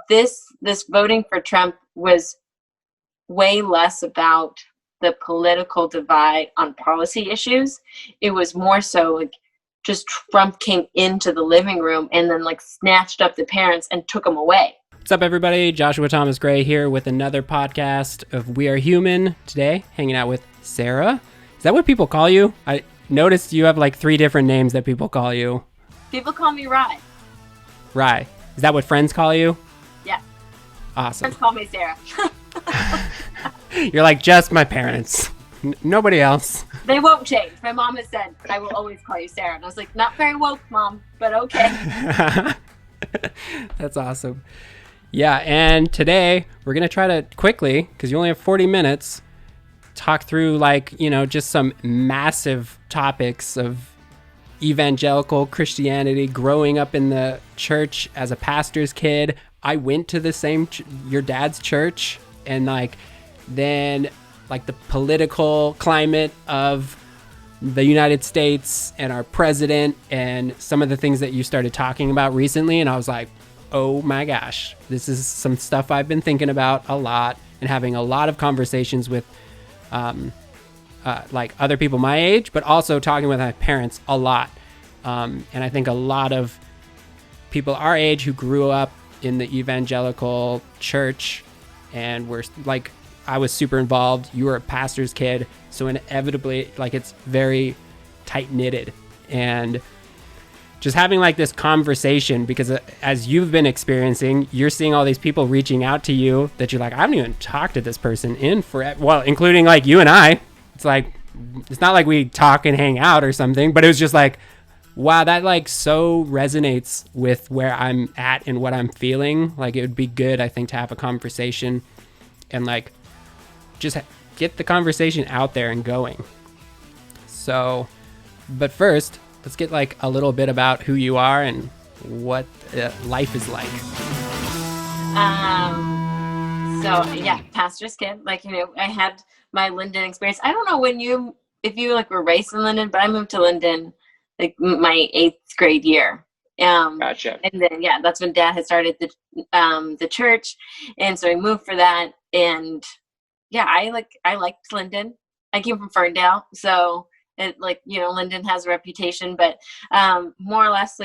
this voting for Trump was way less about the political divide on policy issues. It was more so like just Trump came into the living room and then like snatched up the parents and took them away. What's up, everybody? Joshua Thomas Gray here with another podcast of We Are Human. Today, hanging out with Sarah. Is that what people call you? I noticed you have like 3 different names that people call you. People call me Rye. Rye. Is that what friends call you? Yeah. Awesome. Friends call me Sarah. You're like, just my parents. Nobody else. They won't change. My mom has said, I will always call you Sarah. And I was like, not very woke, Mom, but okay. That's awesome. Yeah, and today we're going to try to quickly, because you only have 40 minutes, talk through just some massive topics of evangelical Christianity, growing up in the church as a pastor's kid. I went to the same, your dad's church, and then the political climate of the United States and our president and some of the things that you started talking about recently. And I was like, oh my gosh, this is some stuff I've been thinking about a lot and having a lot of conversations with other people my age, but also talking with my parents a lot. And I think a lot of people our age who grew up in the evangelical church and were like, I was super involved. You were a pastor's kid. So inevitably, it's very tight knitted. And just having this conversation, because as you've been experiencing, you're seeing all these people reaching out to you that you're like, I haven't even talked to this person in forever. Well, including you and I. It's it's not like we talk and hang out or something, but it was just wow, that so resonates with where I'm at and what I'm feeling. It would be good, I think, to have a conversation and just get the conversation out there and going. So, but first, let's get a little bit about who you are and what life is like. So yeah, pastor's kid. I had my Lynden experience. I don't know if you were raised in Lynden, but I moved to Lynden my 8th grade year. Gotcha. And then that's when Dad had started the church, and so we moved for that. And yeah, I liked Lynden. I came from Ferndale, so it Lynden has a reputation, but more or less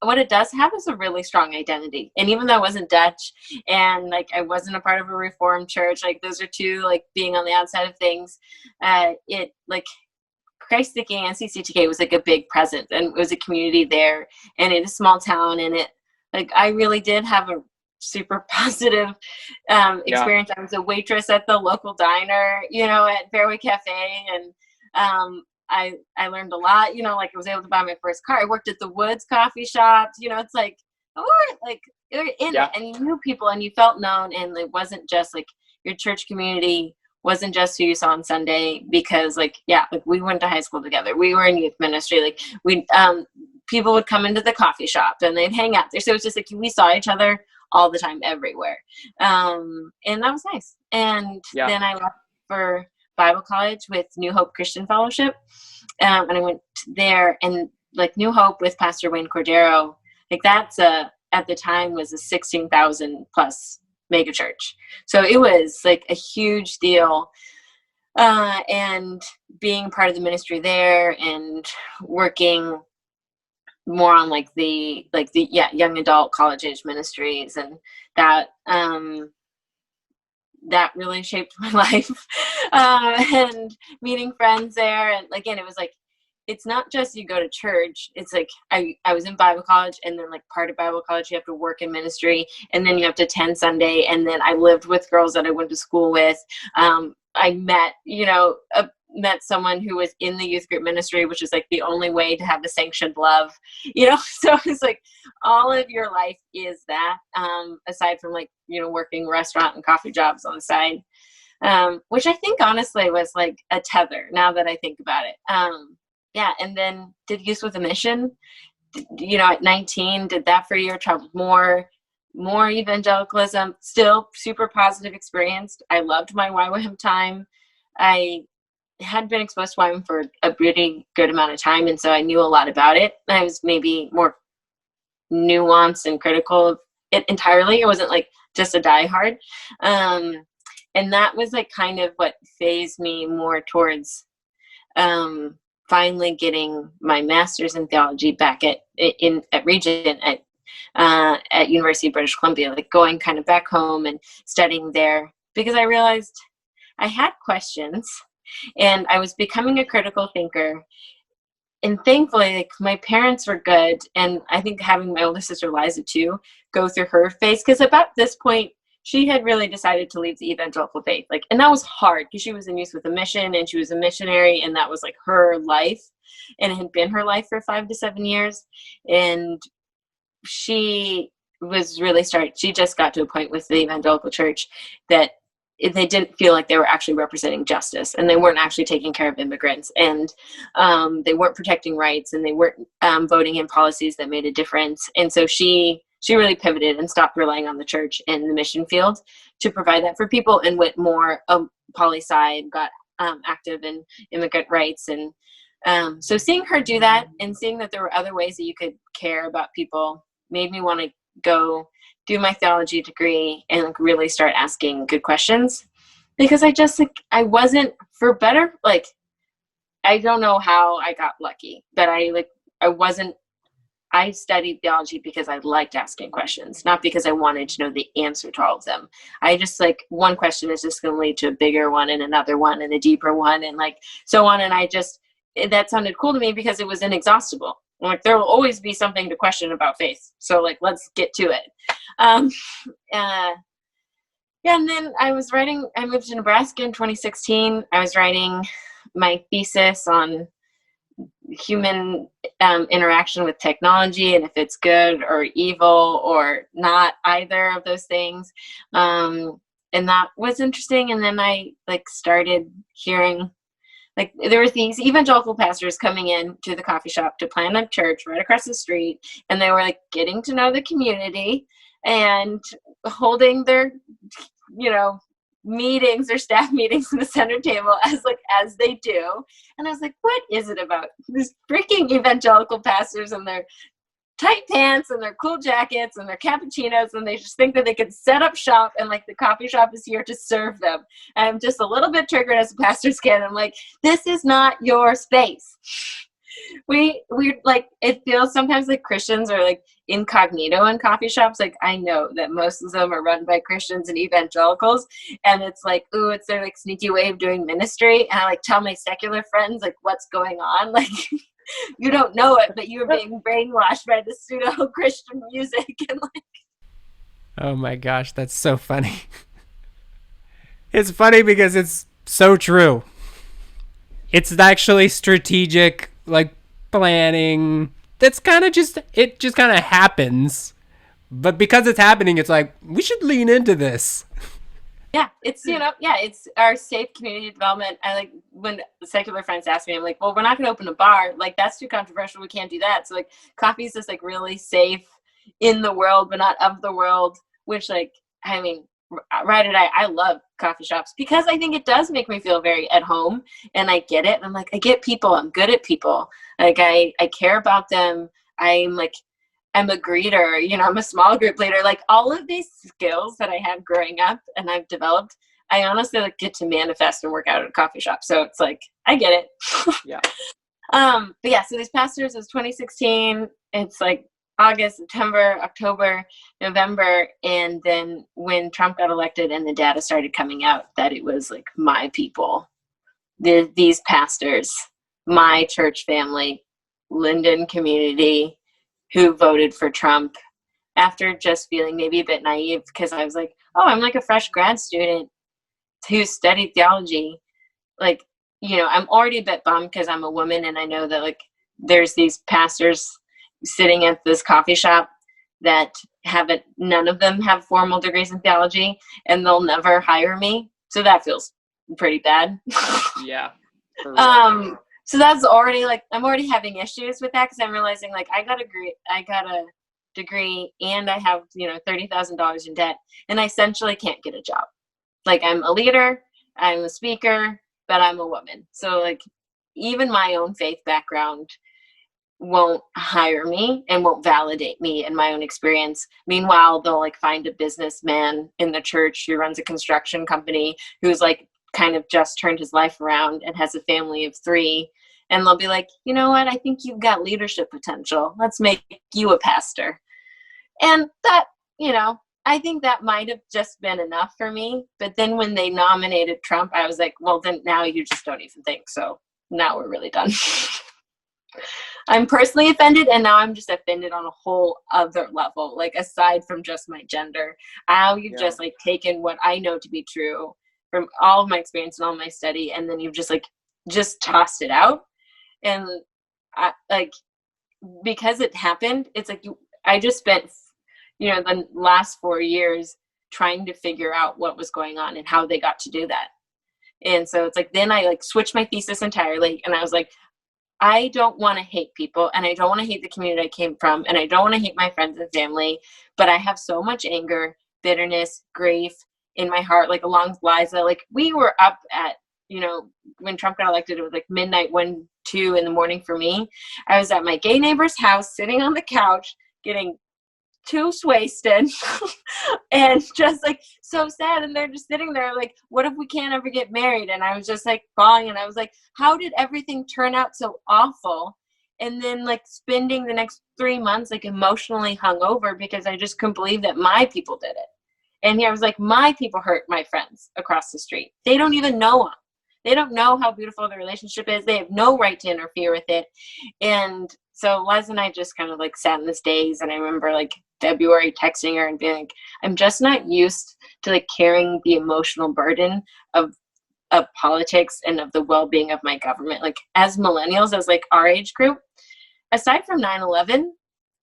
what it does have is a really strong identity. And even though I wasn't Dutch and I wasn't a part of a Reformed church, those are two being on the outside of things, it Christ the King and CCTK was a big presence, and it was a community there, and in a small town, and it I really did have a super positive experience. I was a waitress at the local diner, at Fairway Cafe, and I learned a lot. I was able to buy my first car. I worked at the Woods coffee shop. It's you're in it, and you knew people, and you felt known, and it wasn't just your church community wasn't just who you saw on Sunday, because we went to high school together. We were in youth ministry. People would come into the coffee shop and they'd hang out there. So it was just we saw each other all the time, everywhere. And that was nice. And then I left for Bible college with New Hope Christian Fellowship. And I went there, and New Hope with Pastor Wayne Cordero, that's at the time was a 16,000 plus mega church. So it was a huge deal. And being part of the ministry there and working more on the young adult college age ministries, and that really shaped my life. And meeting friends there, and again, it was it's not just you go to church. It's I was in Bible college, and then part of Bible college you have to work in ministry, and then you have to attend Sunday, and then I lived with girls that I went to school with. I met someone who was in the youth group ministry, which is the only way to have the sanctioned love, so it's all of your life is that, aside from working restaurant and coffee jobs on the side, which I think honestly was a tether now that I think about it. And then did Youth with a Mission, at 19, did that for a year, traveled more evangelicalism, still super positive experience. I loved my YWAM time. I had been exposed to YWAM for a pretty good amount of time, and so I knew a lot about it. I was maybe more nuanced and critical of it entirely. It wasn't like just a diehard. And that was like kind of what phased me more towards finally getting my master's in theology back at Regent at University of British Columbia, like going kind of back home and studying there, because I realized I had questions and I was becoming a critical thinker. And thankfully, like, my parents were good. And I think having my older sister Liza too go through her phase, because about this point, she had really decided to leave the evangelical faith. Like, and that was hard because she was in youth with a mission and she was a missionary, and that was like her life, and it had been her life for 5 to 7 years. And she was really she just got to a point with the evangelical church that they didn't feel like they were actually representing justice, and they weren't actually taking care of immigrants, and they weren't protecting rights, and they weren't voting in policies that made a difference. And so she really pivoted and stopped relying on the church and the mission field to provide that for people, and went more poli sci, got active in immigrant rights. And so seeing her do that and seeing that there were other ways that you could care about people made me want to go do my theology degree and really start asking good questions, because I wasn't, for better, like, I don't know how I got lucky, but I studied theology because I liked asking questions, not because I wanted to know the answer to all of them. I just, like, one question is just going to lead to a bigger one and another one and a deeper one and like so on. And that sounded cool to me because it was inexhaustible. Like, there will always be something to question about faith. So, like, let's get to it. And then I moved to Nebraska in 2016. I was writing my thesis on human interaction with technology, and if it's good or evil or not either of those things. And that was interesting. And then I started hearing, there were these evangelical pastors coming in to the coffee shop to plant a church right across the street, and they were getting to know the community and holding their, meetings or staff meetings in the center table as they do. And I was like, what is it about these freaking evangelical pastors and their tight pants and their cool jackets and their cappuccinos, and they just think that they could set up shop and the coffee shop is here to serve them? I'm just a little bit triggered as a pastor's kid. I'm like, this is not your space. We it feels sometimes like Christians are incognito in coffee shops. I know that most of them are run by Christians and evangelicals, and it's ooh, it's their sneaky way of doing ministry. And I tell my secular friends what's going on. You don't know it, but you're being brainwashed by the pseudo Christian music. And oh my gosh, that's so funny. It's funny because it's so true. It's actually strategic, planning. That's kind of it just kind of happens. But because it's happening, it's we should lean into this. Yeah, it's, it's our safe community development. When secular friends ask me, I'm like, well, we're not going to open a bar. That's too controversial. We can't do that. So coffee is just really safe in the world, but not of the world, which right or I love coffee shops because I think it does make me feel very at home, and I get it. I'm I get people. I'm good at people. I care about them. I'm a greeter, I'm a small group leader. All of these skills that I had growing up and I've developed, I honestly get to manifest and work out at a coffee shop. So it's I get it. Yeah. But yeah, so these pastors, it was 2016. It's August, September, October, November. And then when Trump got elected and the data started coming out that it was my people, these pastors, my church family, Lynden community, who voted for Trump after just feeling maybe a bit naive because I was oh, I'm a fresh grad student who studied theology. I'm already a bit bummed because I'm a woman, and I know that there's these pastors sitting at this coffee shop that none of them have formal degrees in theology, and they'll never hire me. So that feels pretty bad. Yeah. So that's already I'm already having issues with that because I'm realizing I got a degree and I have $30,000 in debt, and I essentially can't get a job. I'm a leader, I'm a speaker, but I'm a woman. So even my own faith background won't hire me and won't validate me in my own experience. Meanwhile, they'll like find a businessman in the church who runs a construction company who's like kind of just turned his life around and has a family of 3. And they'll be like, you know what? I think you've got leadership potential. Let's make you a pastor. And that, I think that might have just been enough for me. But then when they nominated Trump, I was like, well, then now you just don't even think. So now we're really done. I'm personally offended, and now I'm just offended on a whole other level, like aside from just my gender. How you've just like taken what I know to be true from all of my experience and all my study, and then you've just tossed it out. And I, like, because it happened, it's like I just spent the last 4 years trying to figure out what was going on and how they got to do that. And so it's like, then I like switched my thesis entirely, and I was like, I don't want to hate people, and I don't want to hate the community I came from, and I don't want to hate my friends and family, but I have so much anger, bitterness, grief in my heart, like along with Liza. Like, we were up at, when Trump got elected, it was like midnight, 1, 2 in the morning for me. I was at my gay neighbor's house, sitting on the couch, getting too wasted and just like so sad, and they're just sitting there like, what if we can't ever get married? And I was just like bawling, and I was like, how did everything turn out so awful? And then like spending the next 3 months like emotionally hungover because I just couldn't believe that my people did it. And here I was like, my people hurt my friends across the street. They don't even know them. They don't know how beautiful the relationship is. They have no right to interfere with it. And so Liza and I just kind of like sat in this daze, and I remember like February texting her and being like, I'm just not used to like carrying the emotional burden of politics and of the well-being of my government. Like, as millennials, as like our age group, aside from 9/11,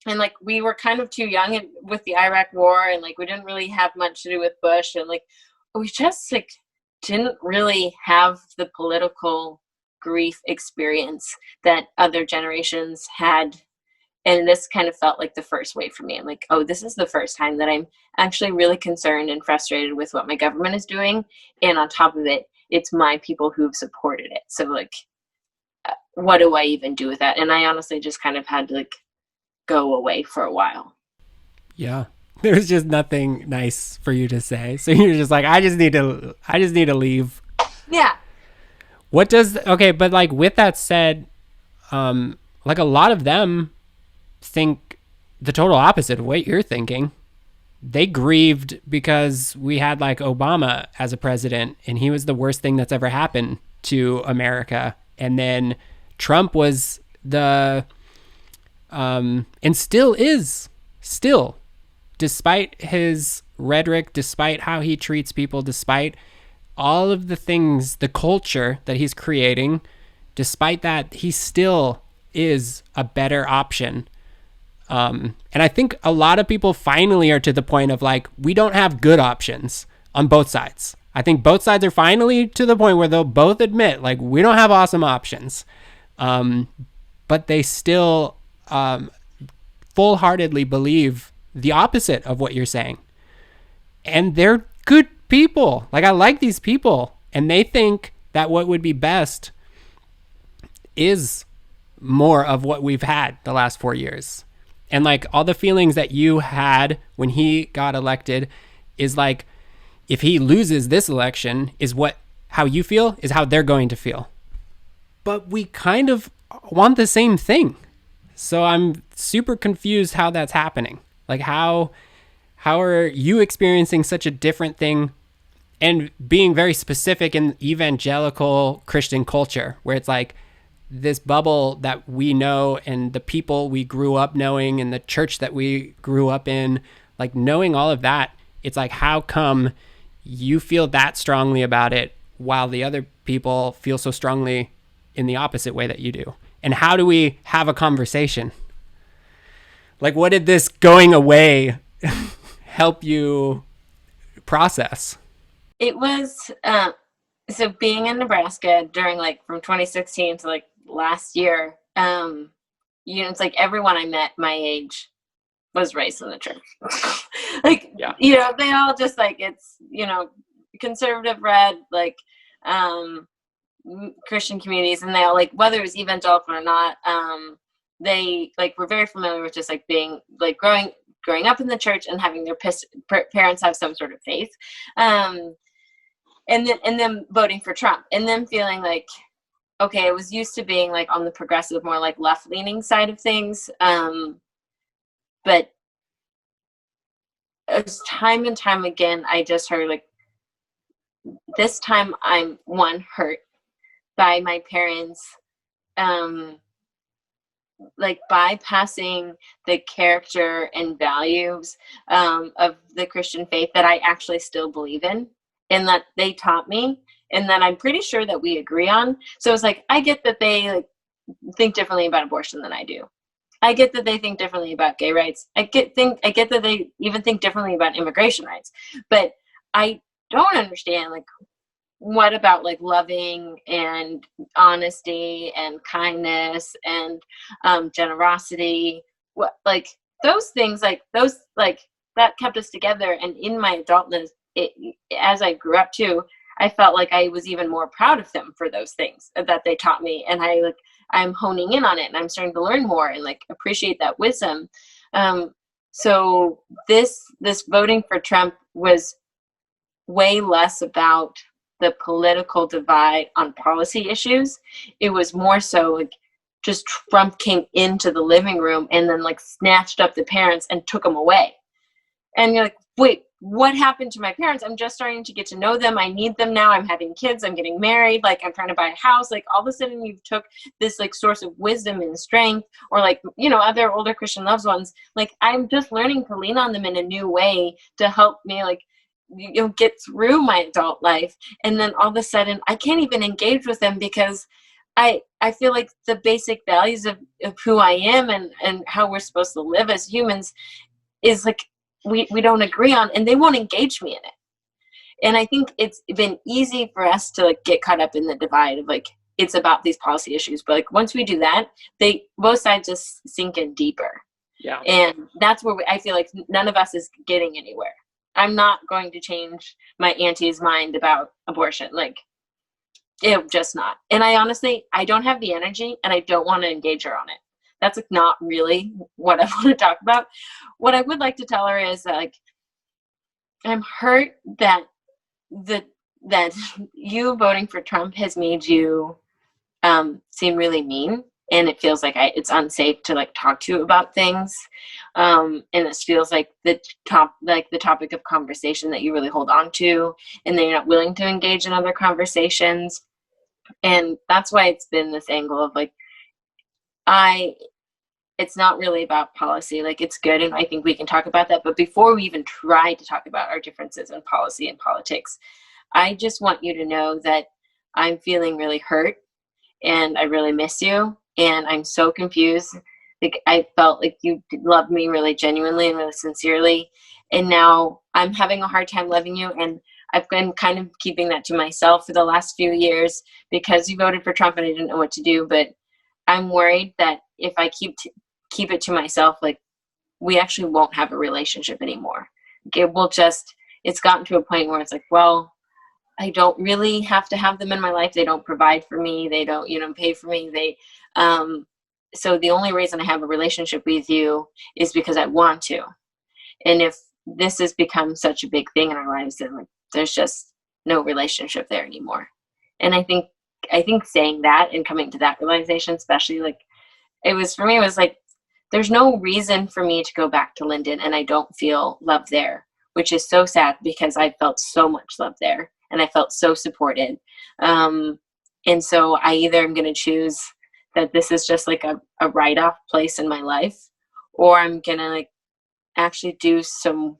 and like we were kind of too young with the Iraq war, and like we didn't really have much to do with Bush, and like we just like didn't really have the political grief experience that other generations had. And this kind of felt like the first wave for me. I'm like, oh, this is the first time that I'm actually really concerned and frustrated with what my government is doing. And on top of it, it's my people who've supported it. So like, what do I even do with that? And I honestly just kind of had to like go away for a while. Yeah. There's just nothing nice for you to say. So you're just like, I just need to leave. Yeah. But like with that said, like a lot of them think the total opposite of what you're thinking. They grieved because we had like Obama as a president, and he was the worst thing that's ever happened to America. And then Trump was and still is, despite his rhetoric, despite how he treats people, despite all of the things, the culture that he's creating, despite that, he still is a better option. And I think a lot of people finally are to the point of like, we don't have good options on both sides. I think both sides are finally to the point where they'll both admit, like, we don't have awesome options. But they still full-heartedly believe the opposite of what you're saying. And they're good people. Like, I like these people. And they think that what would be best is more of what we've had the last 4 years. And like all the feelings that you had when he got elected is like, if he loses this election, is how you feel is how they're going to feel. But we kind of want the same thing. So I'm super confused how that's happening. Like how are you experiencing such a different thing, and being very specific in evangelical Christian culture, where it's like this bubble that we know and the people we grew up knowing and the church that we grew up in, like knowing all of that, it's like, how come you feel that strongly about it while the other people feel so strongly in the opposite way that you do? And how do we have a conversation? Like, what did this going away help you process? It was, so being in Nebraska during like from 2016 to like last year, it's like everyone I met my age was raised in the church. Like, yeah. They all just like, it's, conservative red, like, Christian communities, and they all like, whether it was evangelical or not, they like were very familiar with just like being like growing up in the church and having their parents have some sort of faith, and then voting for Trump, and then feeling like, okay, I was used to being like on the progressive, more like left leaning side of things, but as time and time again, I just heard like, this time I'm hurt by my parents, like bypassing the character and values of the Christian faith that I actually still believe in, and that they taught me, and that I'm pretty sure that we agree on. So it's like, I get that they like think differently about abortion than I do. I get that they think differently about gay rights. I get that they even think differently about immigration rights. But I don't understand, like, what about like loving and honesty and kindness and generosity, what, like those things, like those, like that kept us together. And in my adultness, as I grew up too, I felt like I was even more proud of them for those things that they taught me, and I'm honing in on it, and I'm starting to learn more and like appreciate that wisdom. So this voting for Trump was way less about the political divide on policy issues. It was more so like just Trump came into the living room and then like snatched up the parents and took them away. And you're like, wait, what happened to my parents? I'm just starting to get to know them. I need them now. I'm having kids. I'm getting married. Like, I'm trying to buy a house. Like, all of a sudden you took this like source of wisdom and strength, or like, you know, other older Christian loved ones. Like, I'm just learning to lean on them in a new way to help me, like, you know, get through my adult life. And then all of a sudden I can't even engage with them because I feel like the basic values of who I am and how we're supposed to live as humans is like, we don't agree on, and they won't engage me in it. And I think it's been easy for us to like get caught up in the divide of like, it's about these policy issues. But like, once we do that, both sides just sink in deeper. Yeah. And that's where I feel like none of us is getting anywhere. I'm not going to change my auntie's mind about abortion. Like, it just not. And I honestly, I don't have the energy, and I don't want to engage her on it. That's like not really what I want to talk about. What I would like to tell her is that, like, I'm hurt that that you voting for Trump has made you seem really mean, and it feels like it's unsafe to like talk to you about things, and it feels like the topic of conversation that you really hold on to, and then you're not willing to engage in other conversations. And that's why it's been this angle of like, it's not really about policy. Like, it's good, and I think we can talk about that, but before we even try to talk about our differences in policy and politics, I just want you to know that I'm feeling really hurt, and I really miss you, and I'm so confused. Like, I felt like you loved me really genuinely and really sincerely, and now I'm having a hard time loving you, and I've been kind of keeping that to myself for the last few years because you voted for Trump and I didn't know what to do. But I'm worried that if I keep it to myself, like, we actually won't have a relationship anymore. It's gotten to a point where it's like, well, I don't really have to have them in my life. They don't provide for me. They don't, pay for me. So the only reason I have a relationship with you is because I want to. And if this has become such a big thing in our lives, then like, there's just no relationship there anymore. And I think saying that and coming to that realization, especially like, it was like, there's no reason for me to go back to Lynden, and I don't feel love there, which is so sad because I felt so much love there and I felt so supported. And so I either am going to choose that this is just like a write-off place in my life, or I'm going to like actually do some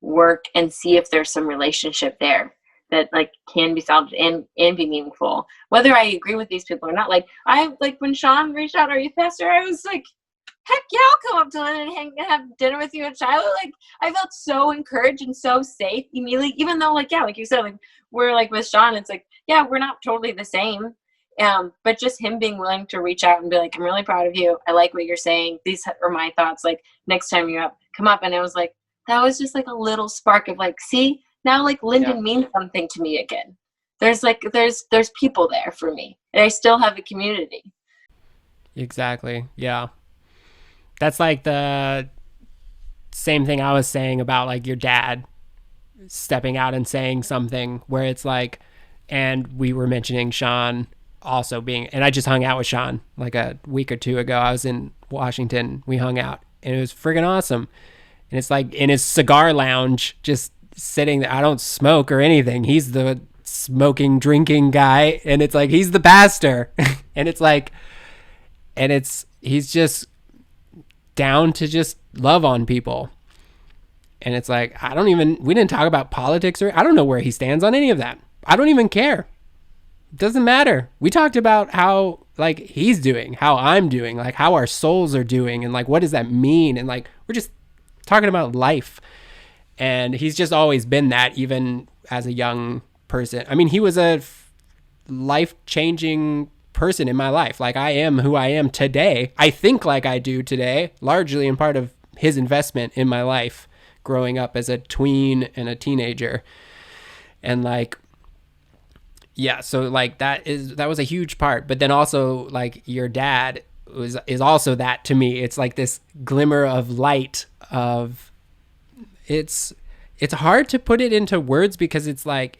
work and see if there's some relationship there that like can be solved and be meaningful, whether I agree with these people or not. Like, when Sean reached out, our youth pastor, I was like, heck yeah, I'll come up to Lynn and have dinner with you and Shiloh. Like, I felt so encouraged and so safe immediately, even though like, yeah, like you said, like, we're like with Sean, it's like, yeah, we're not totally the same. But just him being willing to reach out and be like, I'm really proud of you. I like what you're saying. These are my thoughts. Like, next time you're up, come up. And I was like, that was just like a little spark of like, see, now like Lynden means something to me again. There's people there for me, and I still have a community. Exactly. Yeah. That's like the same thing I was saying about like your dad stepping out and saying something where it's like, and we were mentioning Sean also being, and I just hung out with Sean like a week or two ago. I was in Washington. We hung out and it was friggin' awesome. And it's like in his cigar lounge, just sitting there. I don't smoke or anything. He's the smoking, drinking guy. And it's like, he's the pastor. And it's like, he's just down to just love on people. And it's like, we didn't talk about politics or I don't know where he stands on any of that. I don't even care. It doesn't matter. We talked about how like he's doing, how I'm doing, like how our souls are doing. And like, what does that mean? And like, we're just talking about life. And he's just always been that, even as a young person. I mean, he was a life-changing person in my life. Like I am who I am today. I think like I do today, largely in part of his investment in my life growing up as a tween and a teenager. And like, yeah, so like that was a huge part. But then also like your dad is also that to me. It's like this glimmer of light of it's hard to put it into words because it's like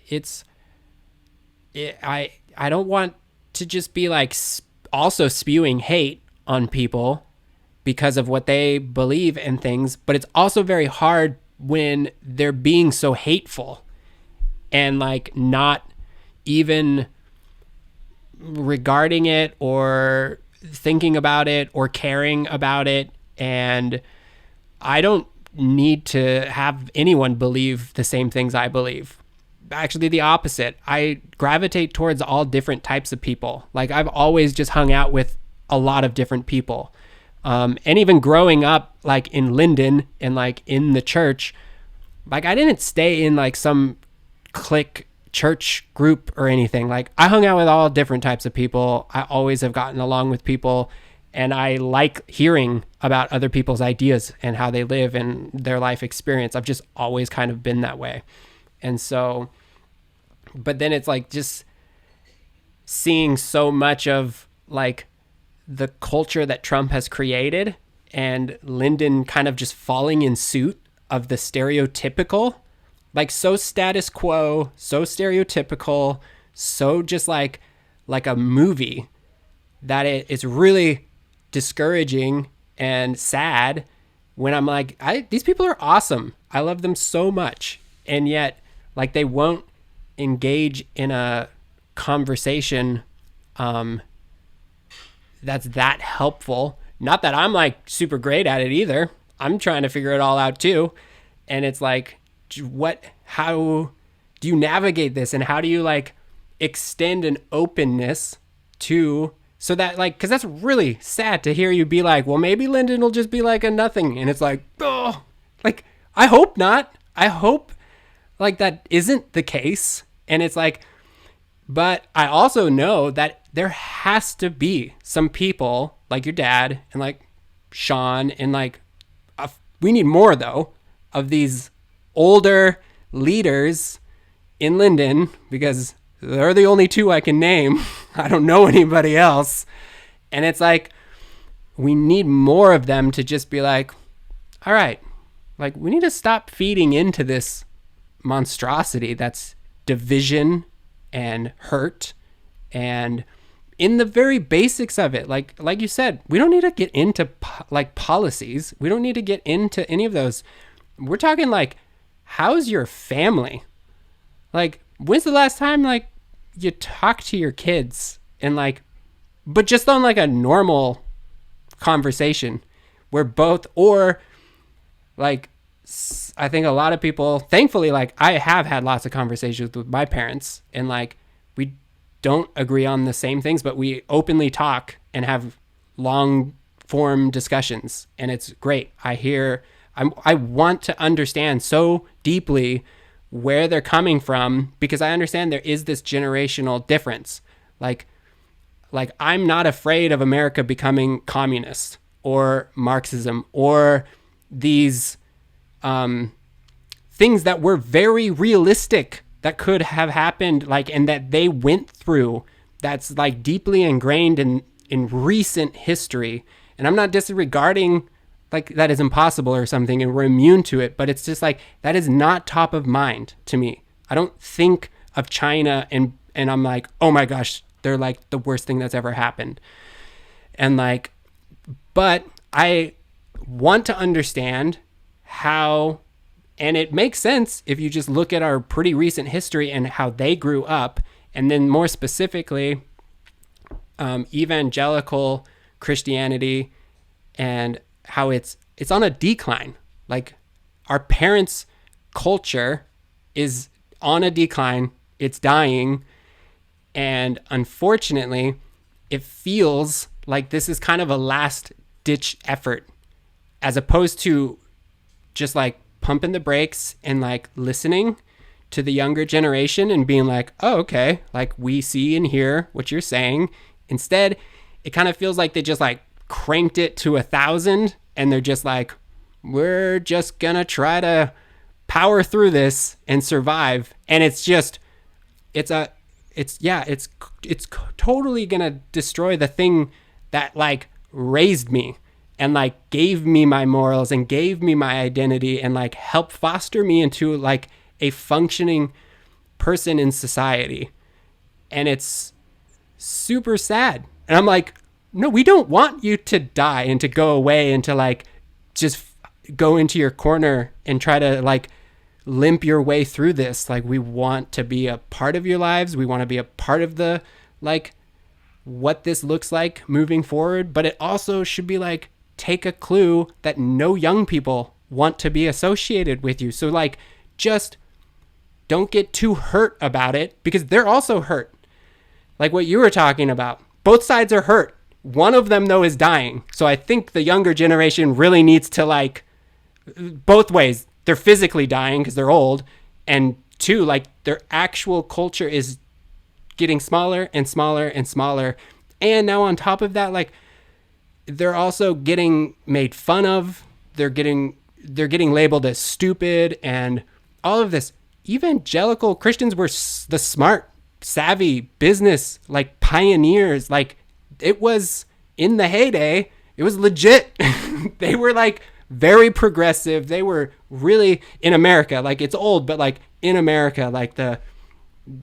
I don't want to just be like also spewing hate on people because of what they believe and things, but it's also very hard when they're being so hateful and like not even regarding it or thinking about it or caring about it. And I don't need to have anyone believe the same things I believe. Actually, the opposite. I gravitate towards all different types of people. Like I've always just hung out with a lot of different people. And even growing up like in Lynden and like in the church, like I didn't stay in like some clique church group or anything. Like I hung out with all different types of people. I always have gotten along with people, and I like hearing about other people's ideas and how they live and their life experience. I've just always kind of been that way. And so, but then it's like just seeing so much of like the culture that Trump has created and Lynden kind of just falling in suit of the stereotypical, like so status quo, so stereotypical, so just like a movie, that it's really discouraging and sad when I'm like, these people are awesome. I love them so much. And yet like they won't engage in a conversation that's that helpful. Not that I'm like super great at it either. I'm trying to figure it all out too. And it's like, how do you navigate this? And how do you like extend an openness to, so that like, cause that's really sad to hear you be like, well, maybe Lynden will just be like a nothing. And it's like, oh, like, I hope not. I hope like that isn't the case. And it's like, but I also know that there has to be some people like your dad and like Sean and like, we need more though of these older leaders in Lynden, because they're the only two I can name. I don't know anybody else. And it's like, we need more of them to just be like, all right, like we need to stop feeding into this monstrosity that's division and hurt. And in the very basics of it, like you said, we don't need to get into like policies. We don't need to get into any of those. We're talking like, how's your family? Like, when's the last time like you talked to your kids and like, but just on like a normal conversation where both, or like, I think a lot of people, thankfully, like I have had lots of conversations with my parents and like, we don't agree on the same things, but we openly talk and have long form discussions, and it's great. I want to understand so deeply where they're coming from, because I understand there is this generational difference. Like I'm not afraid of America becoming communist or Marxism or these things that were very realistic that could have happened, like, and that they went through, that's like deeply ingrained in recent history. And I'm not disregarding like that is impossible or something and we're immune to it, but it's just like that is not top of mind to me. I don't think of China and I'm like, oh my gosh, they're like the worst thing that's ever happened. And like, but I want to understand how, and it makes sense if you just look at our pretty recent history and how they grew up, and then more specifically, evangelical Christianity and how it's on a decline. Like our parents' culture is on a decline. It's dying. And unfortunately, it feels like this is kind of a last ditch effort as opposed to just like pumping the brakes and like listening to the younger generation and being like, oh, okay, like we see and hear what you're saying. Instead, it kind of feels like they just like cranked it to 1,000 and they're just like, we're just gonna try to power through this and survive. And it's totally gonna destroy the thing that like raised me and like gave me my morals and gave me my identity and like helped foster me into like a functioning person in society. And it's super sad. And I'm like, no, we don't want you to die and to go away and to like just go into your corner and try to like limp your way through this. Like we want to be a part of your lives. We want to be a part of the like what this looks like moving forward. But it also should be like, take a clue that no young people want to be associated with you. So like just don't get too hurt about it because they're also hurt. Like what you were talking about. Both sides are hurt. One of them though is dying. So I think the younger generation really needs to like both ways. They're physically dying because they're old, and two, like their actual culture is getting smaller and smaller and smaller. And now on top of that, like they're also getting made fun of. They're getting labeled as stupid and all of this. Evangelical Christians were the smart, savvy business like pioneers. Like it was in the heyday, it was legit. They were like very progressive. They were really in America, like it's old, but like in America, like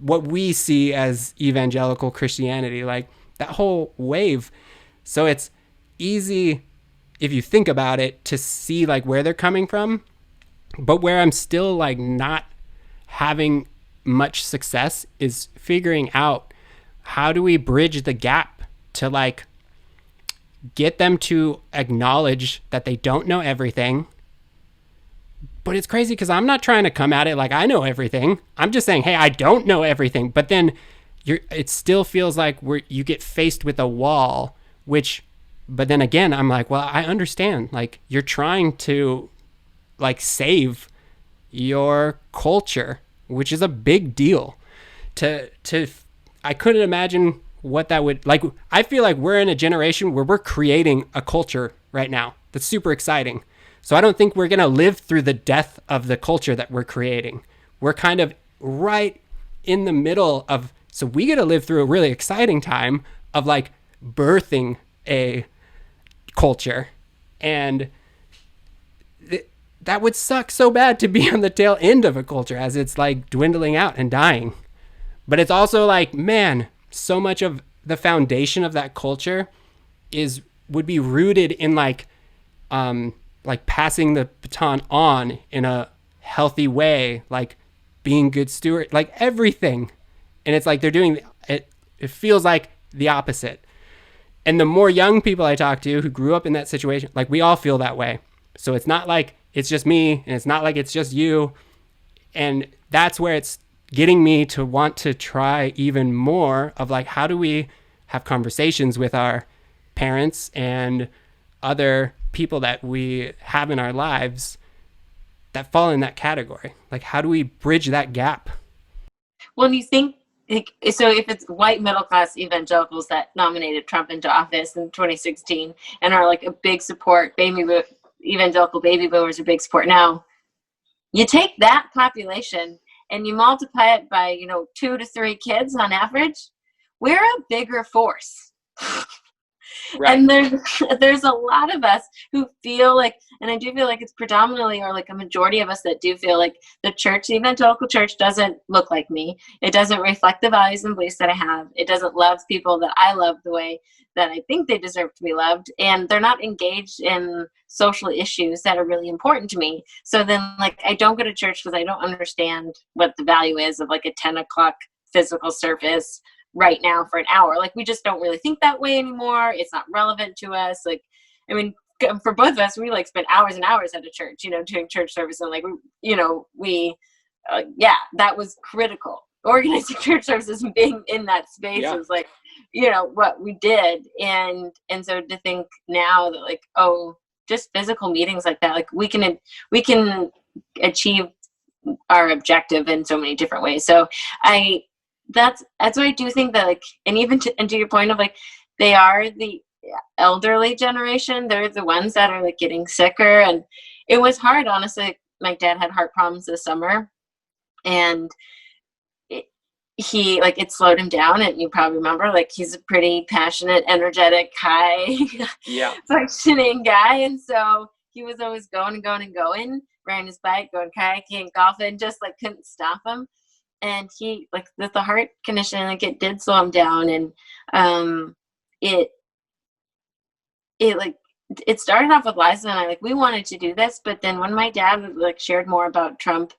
what we see as evangelical Christianity, like that whole wave. So it's easy if you think about it to see like where they're coming from, but where I'm still like not having much success is figuring out how do we bridge the gap to like get them to acknowledge that they don't know everything. But it's crazy because I'm not trying to come at it like I know everything. I'm just saying, hey, I don't know everything. But then it still feels like you get faced with a wall, but then again, I'm like, well, I understand. Like you're trying to like save your culture, which is a big deal. I couldn't imagine what that would like. I feel like we're in a generation where we're creating a culture right now that's super exciting. So I don't think we're going to live through the death of the culture that we're creating. We're kind of right in the middle of, so we get to live through a really exciting time of like birthing a culture. And that would suck so bad to be on the tail end of a culture as it's like dwindling out and dying. But it's also like, man, so much of the foundation of that culture would be rooted in like passing the baton on in a healthy way, like being good steward, like everything. And it's like they're doing it. It feels like the opposite. And the more young people I talk to who grew up in that situation, like we all feel that way. So it's not like it's just me and it's not like it's just you. And that's where it's getting me to want to try even more of like, how do we have conversations with our parents and other people that we have in our lives that fall in that category? Like, how do we bridge that gap? Well, do you think, so if it's white middle class evangelicals that nominated Trump into office in 2016 and are like a big support, evangelical baby boomers are big support now, you take that population and you multiply it by, 2 to 3 kids on average, we're a bigger force. Right. And there's a lot of us who feel like, and I do feel like it's predominantly, or like a majority of us that do feel like the church, the evangelical church, doesn't look like me. It doesn't reflect the values and beliefs that I have. It doesn't love people that I love the way that I think they deserve to be loved. And they're not engaged in social issues that are really important to me. So then, like, I don't go to church because I don't understand what the value is of like a 10 o'clock physical service right now for an hour. Like, we just don't really think that way anymore. It's not relevant to us. Like, I mean, for both of us, we like spent hours and hours at a church, doing church service. And like, that was critical. Organizing church services and being in that space was like, what we did. And so to think now that like, oh, just physical meetings like that, like we can achieve our objective in so many different ways. So that's why I do think that, like, and even to your point of like, they are the elderly generation. They're the ones that are like getting sicker. And it was hard, honestly. My dad had heart problems this summer, and it slowed him down. And you probably remember, like, he's a pretty passionate, energetic, high functioning guy. And so he was always going and going and going, riding his bike, going kayaking, golfing, just like couldn't stop him. And he, like, with the heart condition, like, it did slow him down. And it started off with Liza and I, like, we wanted to do this, but then when my dad like shared more about Trump,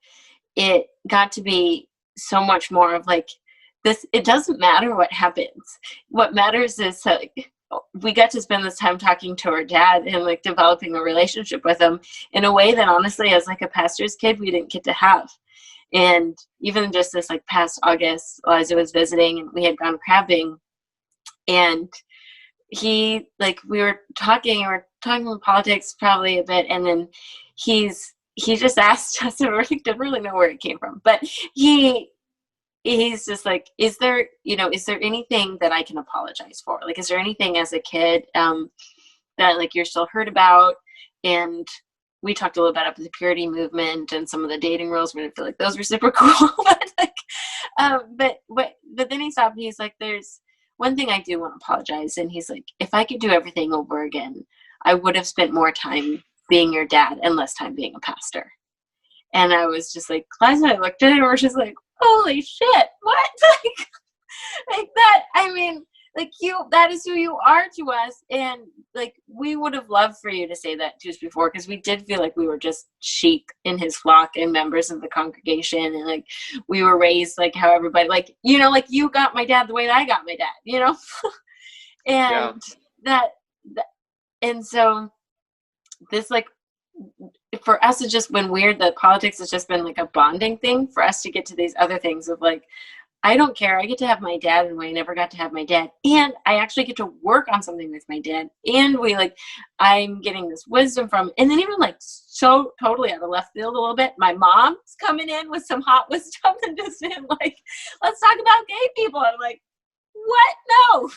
it got to be so much more of like this. It doesn't matter what happens. What matters is like, we got to spend this time talking to our dad and like developing a relationship with him in a way that honestly, as like a pastor's kid, we didn't get to have. And even just this like past August, Liza was visiting and we had gone crabbing, and we were talking politics probably a bit, and then he just asked us, and we didn't really know where it came from, but he's just like, is there anything that I can apologize for? Like, is there anything as a kid that like you're still hurt about? And we talked a little bit about the purity movement and some of the dating rules. We didn't feel like those were super cool, but then he stopped and he's like, there's one thing I do want to apologize. And he's like, if I could do everything over again, I would have spent more time being your dad and less time being a pastor. And I was just like, Liza and I looked at him and we're just like, holy shit, what? like that. I mean, like, that is who you are to us. And like, we would have loved for you to say that to us before, because we did feel like we were just sheep in his flock and members of the congregation. And like, we were raised like how everybody, like, like you got my dad the way that I got my dad, and and so this, like, for us, it's just been weird that politics has just been like a bonding thing for us to get to these other things of like, I don't care. I get to have my dad, and I never got to have my dad. And I actually get to work on something with my dad. And I'm getting this wisdom from, and then even like so totally out of left field a little bit, my mom's coming in with some hot wisdom and just been like, let's talk about gay people. And I'm like, what? No.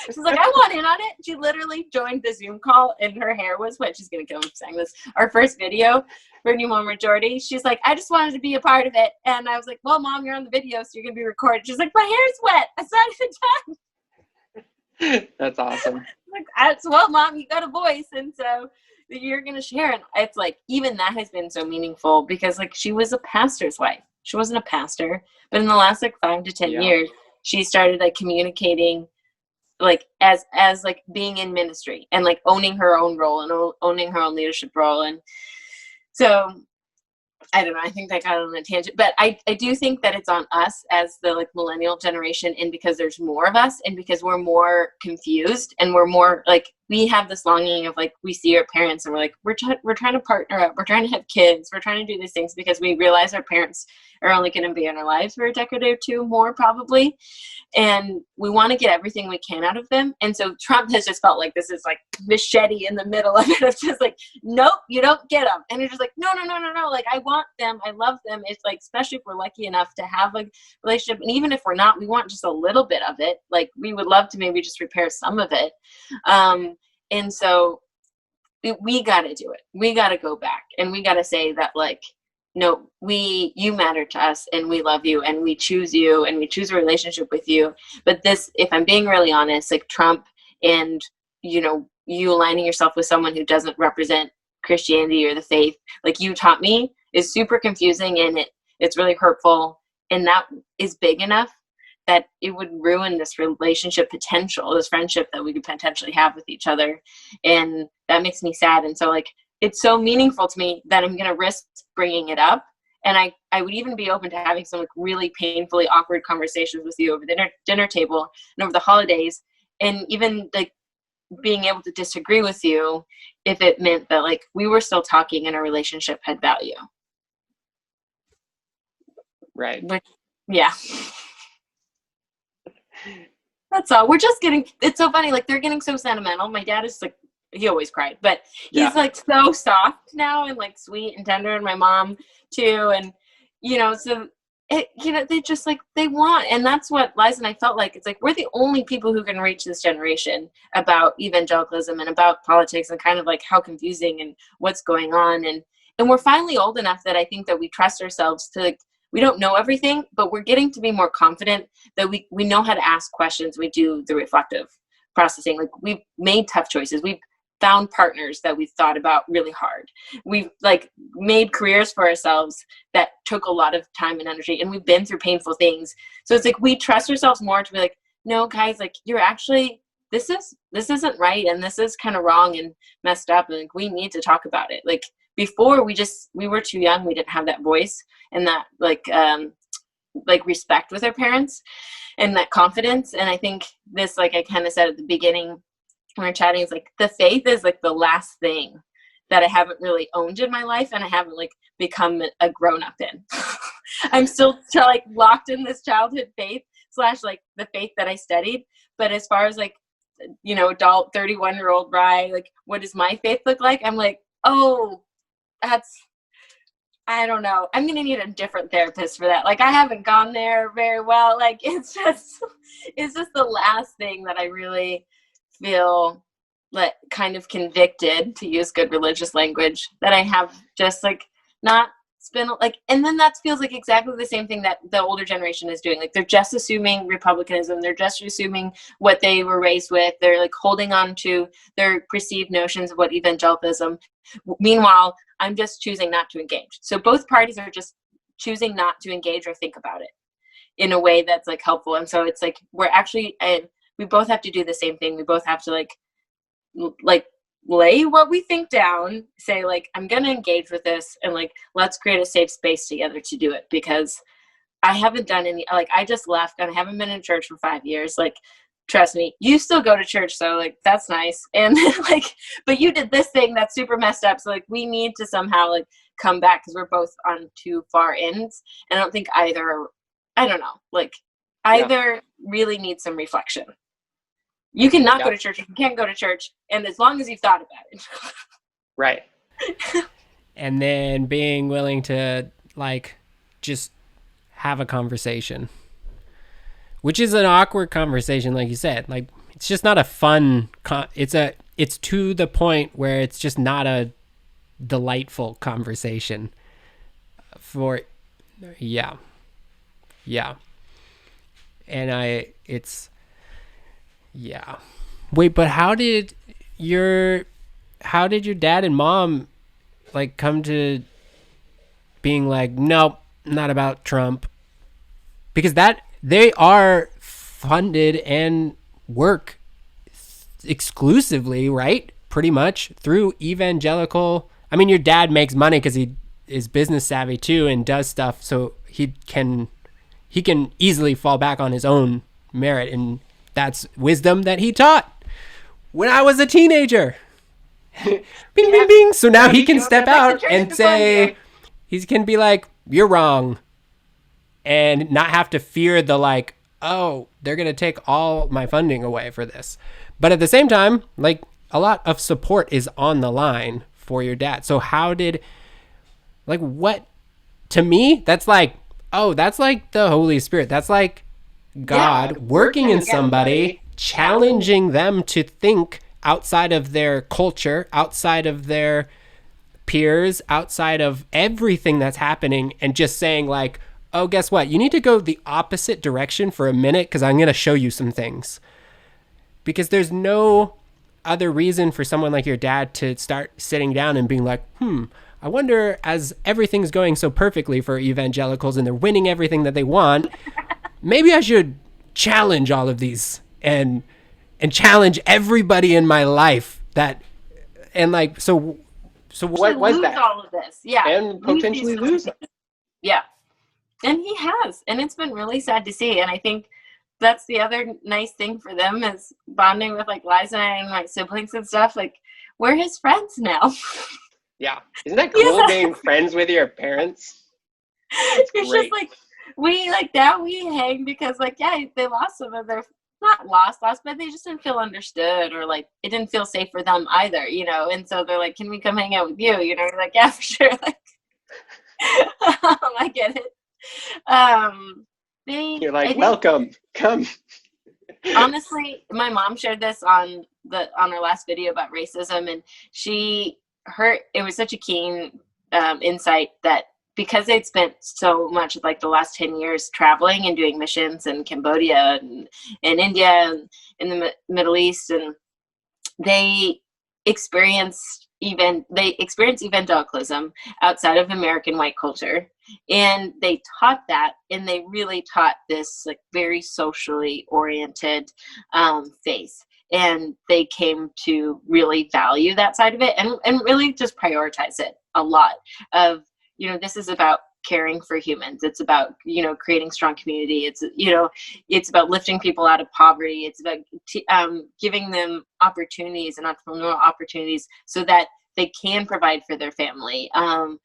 She's like, I want in on it. She literally joined the Zoom call and her hair was wet. She's going to kill me for saying this. Our first video for New Mom Majority. She's like, I just wanted to be a part of it. And I was like, well, Mom, you're on the video, so you're going to be recorded. She's like, my hair's wet. It's not even done. That's awesome. Like, well, Mom, you got a voice. And so you're going to share. And it's like, even that has been so meaningful because like she was a pastor's wife. She wasn't a pastor, but in the last like 5 to 10 years, she started like communicating like as like being in ministry and like owning her own role and owning her own leadership role. And so I don't know, I think that got on a tangent, but I do think that it's on us as the like millennial generation, and because there's more of us and because we're more confused and we're more like, we have this longing of like, we see our parents and we're like, we're trying to partner up, we're trying to have kids, we're trying to do these things because we realize our parents are only going to be in our lives for a decade or two more probably. And we want to get everything we can out of them. And so Trump has just felt like this is like machete in the middle of it. It's just like, nope, you don't get them. And it's just like, no. Like, I want them. I love them. It's like, especially if we're lucky enough to have a relationship. And even if we're not, we want just a little bit of it. Like, we would love to maybe just repair some of it. And so we got to do it. We got to go back and we got to say that, like, no, you matter to us and we love you and we choose you and we choose a relationship with you. But this, if I'm being really honest, like, Trump and, you aligning yourself with someone who doesn't represent Christianity or the faith, like you taught me, is super confusing, and it's really hurtful. And that is big enough that it would ruin this relationship potential, this friendship that we could potentially have with each other. And that makes me sad. And so like, it's so meaningful to me that I'm going to risk bringing it up. And I would even be open to having some like really painfully awkward conversations with you over the dinner table and over the holidays. And even like being able to disagree with you if it meant that like we were still talking and our relationship had value. Right. But yeah. That's all. We're just getting, it's so funny. Like they're getting so sentimental. My dad is like, he always cried, but he's like so soft now and like sweet and tender, and my mom too. And, so it, they just like, they want, and that's what Liza and I felt like. It's like, we're the only people who can reach this generation about evangelicalism and about politics and kind of like how confusing and what's going on. And we're finally old enough that I think that we trust ourselves to like, we don't know everything, but we're getting to be more confident that we know how to ask questions. We do the reflective processing. Like we've made tough choices. We've found partners that we've thought about really hard. We've like made careers for ourselves that took a lot of time and energy, and we've been through painful things. So it's like, we trust ourselves more to be like, no guys, like you're actually, this isn't right. And this is kind of wrong and messed up. And like, we need to talk about it. Like before we were too young. We didn't have that voice and that like respect with our parents and that confidence. And I think this, like I kind of said at the beginning, when we're chatting, is like the faith is like the last thing that I haven't really owned in my life, and I haven't like become a grown up in. I'm still like locked in this childhood faith / like the faith that I studied. But as far as like, adult 31-year-old Rye, like what does my faith look like? I'm like, oh, I don't know. I'm going to need a different therapist for that. Like I haven't gone there very well. Like it's just the last thing that I really feel like kind of convicted, to use good religious language, that I have just like not spent like, and then that feels like exactly the same thing that the older generation is doing. Like they're just assuming republicanism. They're just assuming what they were raised with. They're like holding on to their perceived notions of what evangelicalism. Meanwhile, I'm just choosing not to engage. So both parties are just choosing not to engage or think about it in a way that's like helpful. And so it's like, we're actually, we both have to do the same thing. We both have to like lay what we think down, say like, I'm going to engage with this, and like, let's create a safe space together to do it, because I haven't done any, like I just left and I haven't been in church for 5 years. Like, trust me, you still go to church. So like, that's nice. And like, but you did this thing that's super messed up. So like, we need to somehow like come back, because we're both on too far ends. And I don't think either, I don't know, like either really needs some reflection. You can not go to church. You can't go to church. And as long as you've thought about it. Right. And then being willing to like, just have a conversation, which is an awkward conversation. Like you said, like, it's just not a fun, it's to the point where it's just not a delightful conversation yeah. And wait, but how did your dad and mom like come to being like, nope, not about Trump? Because that they are funded and work exclusively, right? Pretty much through evangelical. I mean, your dad makes money because he is business savvy too and does stuff, so he can easily fall back on his own merit, and that's wisdom that he taught when I was a teenager. Bing, bing, bing. So now he can step out and say, he can be like, you're wrong, and not have to fear the like, oh, they're going to take all my funding away for this. But at the same time, like, a lot of support is on the line for your dad. So how did, like, what, to me, that's like, oh, that's like the Holy Spirit. That's like God working in somebody, challenging them to think outside of their culture, outside of their peers, outside of everything that's happening, and just saying like, oh, guess what? You need to go the opposite direction for a minute, because I'm going to show you some things. because there's no other reason for someone like your dad to start sitting down and being like, I wonder, as everything's going so perfectly for evangelicals and they're winning everything that they want, maybe I should challenge all of these and challenge everybody in my life that, and like, so what was lose that? all of this. Yeah. And potentially lose it. Yeah. And he has. And it's been really sad to see. And I think that's the other nice thing for them is bonding with like Liza and I and my siblings and stuff. Like, we're his friends now. Yeah. Isn't that cool Yeah. being friends with your parents? It's It's great. just like we like now we hang because like yeah they lost some of their not lost but they just didn't feel understood or like it didn't feel safe for them either, you know, and so they're like, can we come hang out with you, you know, you're like, yeah, for sure, like I get it. You're like, welcome, come. Honestly, my mom shared this on her last video about racism, and it was such a keen insight that because they'd spent so much of like the last 10 years traveling and doing missions in Cambodia and India and in the Middle East, and they experienced evangelicalism outside of American white culture, and they taught that, and they really taught this like very socially oriented faith, and they came to really value that side of it and really just prioritize it a lot of, you know, this is about caring for humans. It's about, you know, creating strong community. It's, you know, it's about lifting people out of poverty. It's about giving them opportunities and entrepreneurial opportunities so that they can provide for their family. And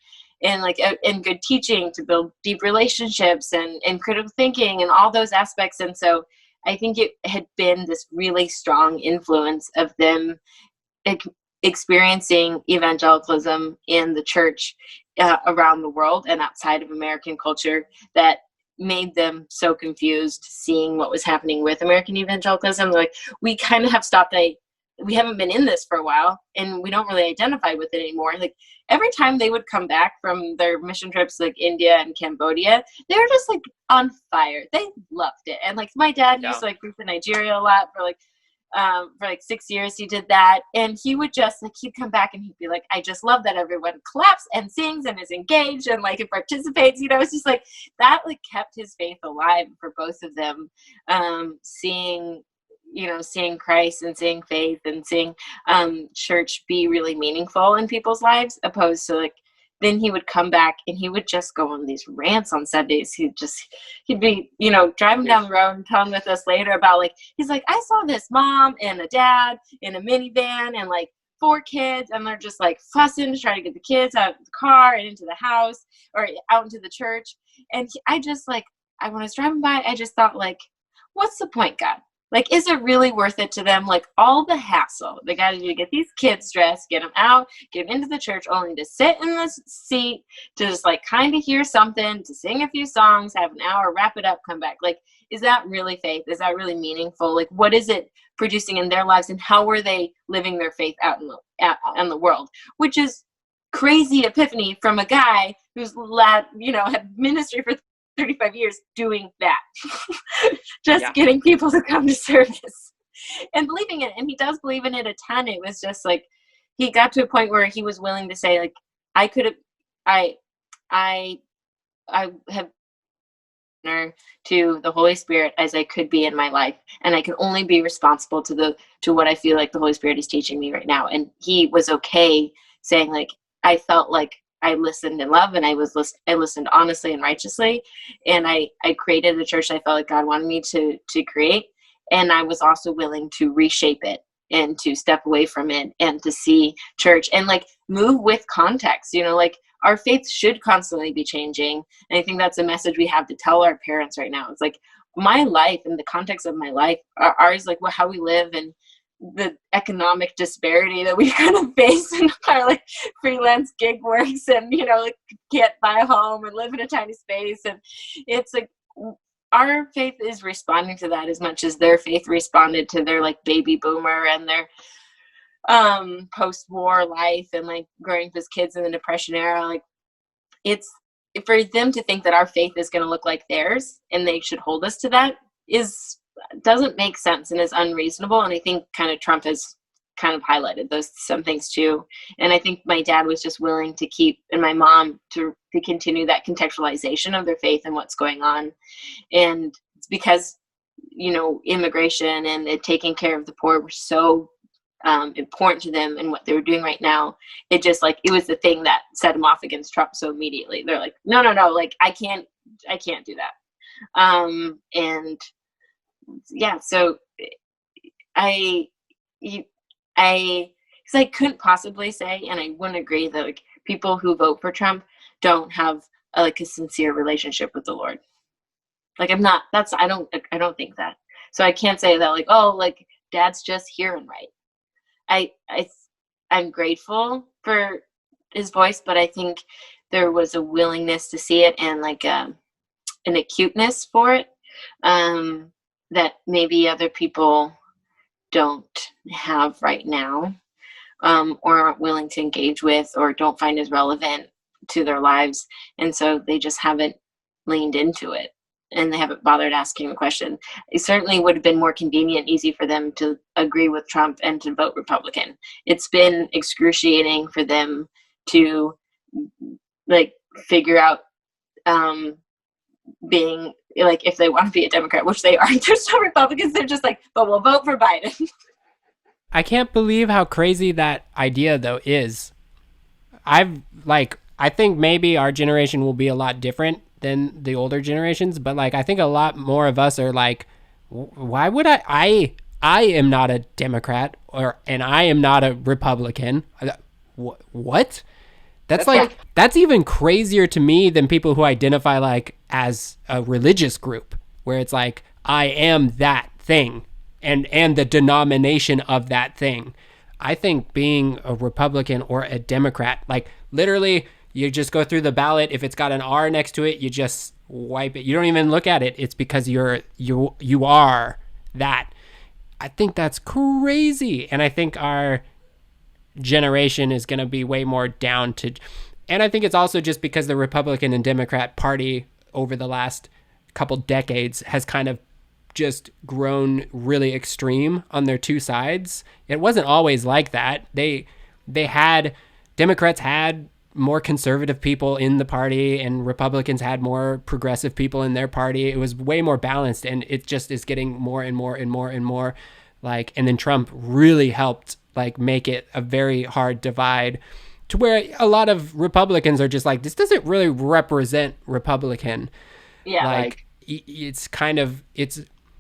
like, and good teaching to build deep relationships and critical thinking and all those aspects. And so I think it had been this really strong influence of them experiencing evangelicalism in the church around the world and outside of American culture that made them so confused seeing what was happening with American evangelicalism. Like, we kind of have stopped. We haven't been in this for a while, and we don't really identify with it anymore. Like, every time they would come back from their mission trips, like India and Cambodia, they were just like on fire. They loved it. And like my dad used to like group in Nigeria a lot for like 6 years he did that, and he would just like, he'd come back and he'd be like, I just love that everyone claps and sings and is engaged and like it participates, you know. It's just like that like kept his faith alive for both of them, seeing Christ and seeing faith and seeing church be really meaningful in people's lives, opposed to like then he would come back and he would just go on these rants on Sundays. He'd be, you know, driving down the road and telling with us later about like, he's like, I saw this mom and a dad in a minivan and like 4 kids, and they're just like fussing to try to get the kids out of the car and into the house or out into the church. And I just like, when I was driving by, I just thought like, what's the point, God? Like, is it really worth it to them? Like, all the hassle they got to do to get these kids dressed, get them out, get them into the church, only to sit in the seat, to just, like, kind of hear something, to sing a few songs, have an hour, wrap it up, come back. Like, is that really faith? Is that really meaningful? Like, what is it producing in their lives, and how are they living their faith out in the world? Which is crazy epiphany from a guy who's, had ministry for 35 years doing that. Just getting people to come to service and believing it. And he does believe in it a ton. It was just like, he got to a point where he was willing to say like, I have to the Holy Spirit as I could be in my life. And I can only be responsible to what I feel like the Holy Spirit is teaching me right now. And he was okay saying like, I felt like I listened in love, and I listened honestly and righteously, and I created the church I felt like God wanted me to create, and I was also willing to reshape it and to step away from it and to see church and like move with context. You know, like our faith should constantly be changing, and I think that's a message we have to tell our parents right now. It's like my life and the context of my life, ours, like how we live and the economic disparity that we kind of face in our like freelance gig works, and like can't buy a home and live in a tiny space, and it's like our faith is responding to that as much as their faith responded to their like baby boomer and their post-war life and like growing up as kids in the Depression era. Like, it's for them to think that our faith is going to look like theirs and they should hold us to that is doesn't make sense and is unreasonable. And I think kind of Trump has kind of highlighted some things too. And I think my dad was just willing to keep, and my mom to continue that contextualization of their faith and what's going on. And it's because, immigration and taking care of the poor were so important to them and what they were doing right now. It just it was the thing that set them off against Trump so immediately. They're like, no, I can't do that. And yeah, so because I couldn't possibly say, and I wouldn't agree that people who vote for Trump don't have a sincere relationship with the Lord. I don't think that. So I can't say that Dad's just hearing right. I'm grateful for his voice, but I think there was a willingness to see it and an acuteness for it that maybe other people don't have right now, or aren't willing to engage with, or don't find as relevant to their lives. And so they just haven't leaned into it, and they haven't bothered asking a question. It certainly would have been more convenient, easy for them to agree with Trump and to vote Republican. It's been excruciating for them to figure out being if they want to be a Democrat, which they are. There's some Republicans, they're just but we'll vote for Biden. I can't believe how crazy that idea though is. I think maybe our generation will be a lot different than the older generations, but I think a lot more of us are why would I am not a Democrat and I am not a Republican. What? That's that's even crazier to me than people who identify as a religious group, where it's I am that thing and the denomination of that thing. I think being a Republican or a Democrat, literally you just go through the ballot. If it's got an R next to it, you just wipe it. You don't even look at it. It's because you are that. I think that's crazy. And I think our generation is going to be way more down to, and I think it's also just because the Republican and Democrat Party over the last couple decades has kind of just grown really extreme on their two sides. It wasn't always like that. Democrats had more conservative people in the party and Republicans had more progressive people in their party. It was way more balanced, and it just is getting more and more and more and more and then Trump really helped make it a very hard divide to where a lot of Republicans are just this doesn't really represent Republican. Yeah.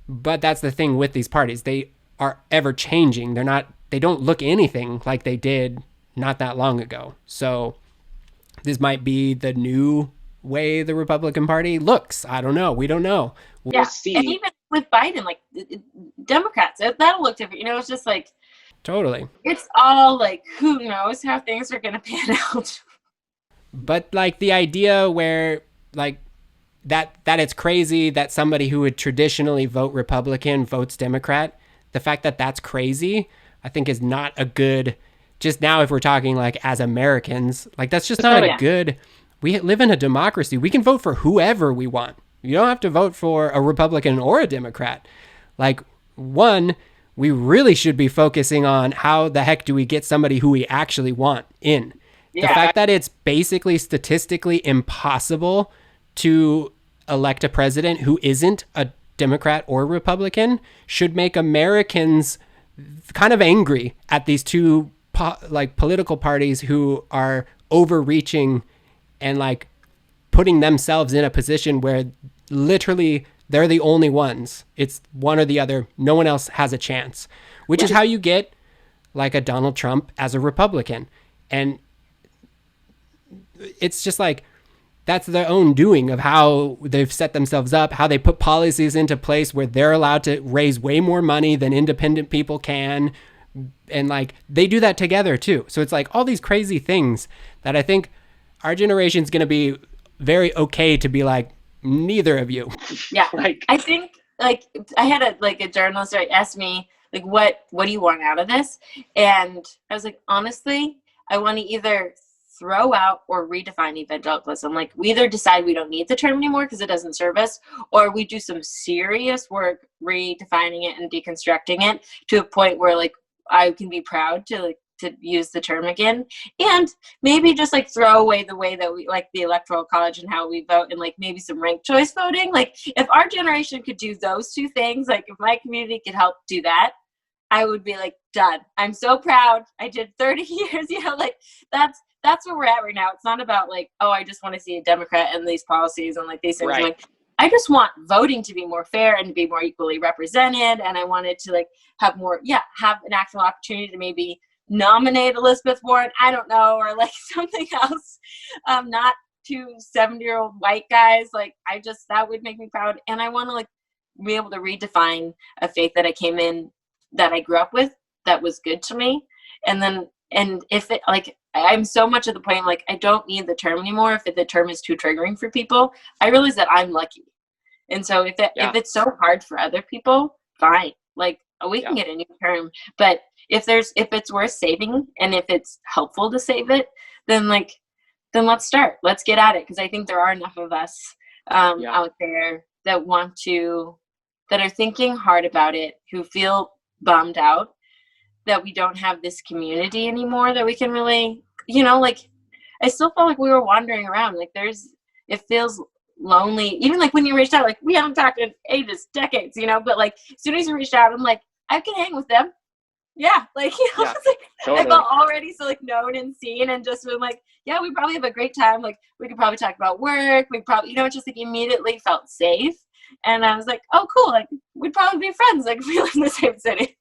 But that's the thing with these parties. They are ever changing. They don't look anything like they did not that long ago. So this might be the new way the Republican Party looks. I don't know. We don't know. We'll see. And even with Biden, Democrats, that'll look different. It's just totally. It's all who knows how things are going to pan out. But the idea where that it's crazy that somebody who would traditionally vote Republican votes Democrat, the fact that that's crazy, I think is not a good, just now if we're talking as Americans, that's just not a good, we live in a democracy. We can vote for whoever we want. You don't have to vote for a Republican or a Democrat. One, we really should be focusing on how the heck do we get somebody who we actually want in. Yeah. The fact that it's basically statistically impossible to elect a president who isn't a Democrat or Republican should make Americans kind of angry at these two political parties who are overreaching and putting themselves in a position where literally they're the only ones. It's one or the other. No one else has a chance, which is how you get a Donald Trump as a Republican. And it's just that's their own doing of how they've set themselves up, how they put policies into place where they're allowed to raise way more money than independent people can. And they do that together too. So it's all these crazy things that I think our generation's going to be very okay to be neither of you. Yeah. I think I had a journalist ask me what do you want out of this? And I was honestly, I want to either throw out or redefine evangelicalism. Like, we either decide we don't need the term anymore because it doesn't serve us, or we do some serious work redefining it and deconstructing it to a point where like I can be proud to use the term again, and maybe just like throw away the way that we like the electoral college and how we vote, and like maybe some ranked choice voting. Like, if our generation could do those two things, like if my community could help do that, I would be like, done. I'm so proud. I did 30 years. Like that's where we're at right now. It's not about like, oh, I just want to see a Democrat and these policies and like these things. Right. Like, I just want voting to be more fair and to be more equally represented. And I wanted to like have more, have an actual opportunity to maybe nominate Elizabeth Warren, I don't know, or like something else. Not two 70-year-old white guys. Like, that would make me proud. And I want to like be able to redefine a faith that I came in, that I grew up with, that was good to me. And if it, like, I'm so much at the point, like, I don't need the term anymore. If the term is too triggering for people, I realize that I'm lucky. And so if it's so hard for other people, fine. Like, we can get a new term. But if it's worth saving, and if it's helpful to save it, then let's start. Let's get at it. Because I think there are enough of us out there that that are thinking hard about it, who feel bummed out that we don't have this community anymore that we can really, like, I still felt like we were wandering around. Like, it feels lonely. Even like when you reached out, like, we haven't talked in ages, decades, but like as soon as you reached out, I'm like, I can hang with them. Yeah. Like, it's like, totally. I felt already so like known and seen, and just been like, yeah, we probably have a great time. Like, we could probably talk about work. We probably, just like immediately felt safe. And I was like, oh, cool. Like, we'd probably be friends. Like, if we live in the same city.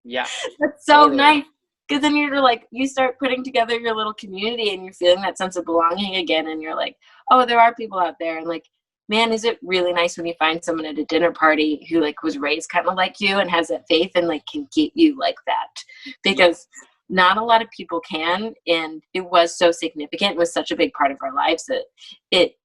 Yeah. That's so nice. Because then you're like, you start putting together your little community, and you're feeling that sense of belonging again. And you're like, oh, there are people out there. And like, man, is it really nice when you find someone at a dinner party who like was raised kind of like you and has that faith and like can get you like that. Because not a lot of people can. And it was so significant. It was such a big part of our lives that it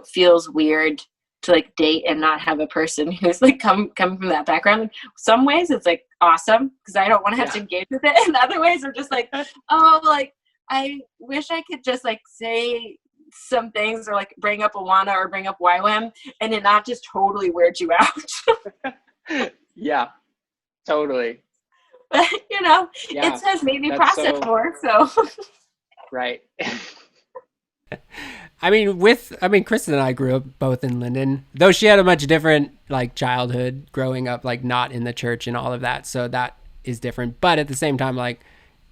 feels weird to like date and not have a person who's like coming from that background. In some ways it's like awesome, because I don't want to have to engage with it. And other ways are just like, oh, like, I wish I could just like say some things, or like bring up Awana or bring up YWAM, and it not just totally weird you out. Yeah, totally. But it has made me process more. So right. Kristen and I grew up both in Lynden, though she had a much different like childhood growing up, like not in the church and all of that. So that is different. But at the same time, like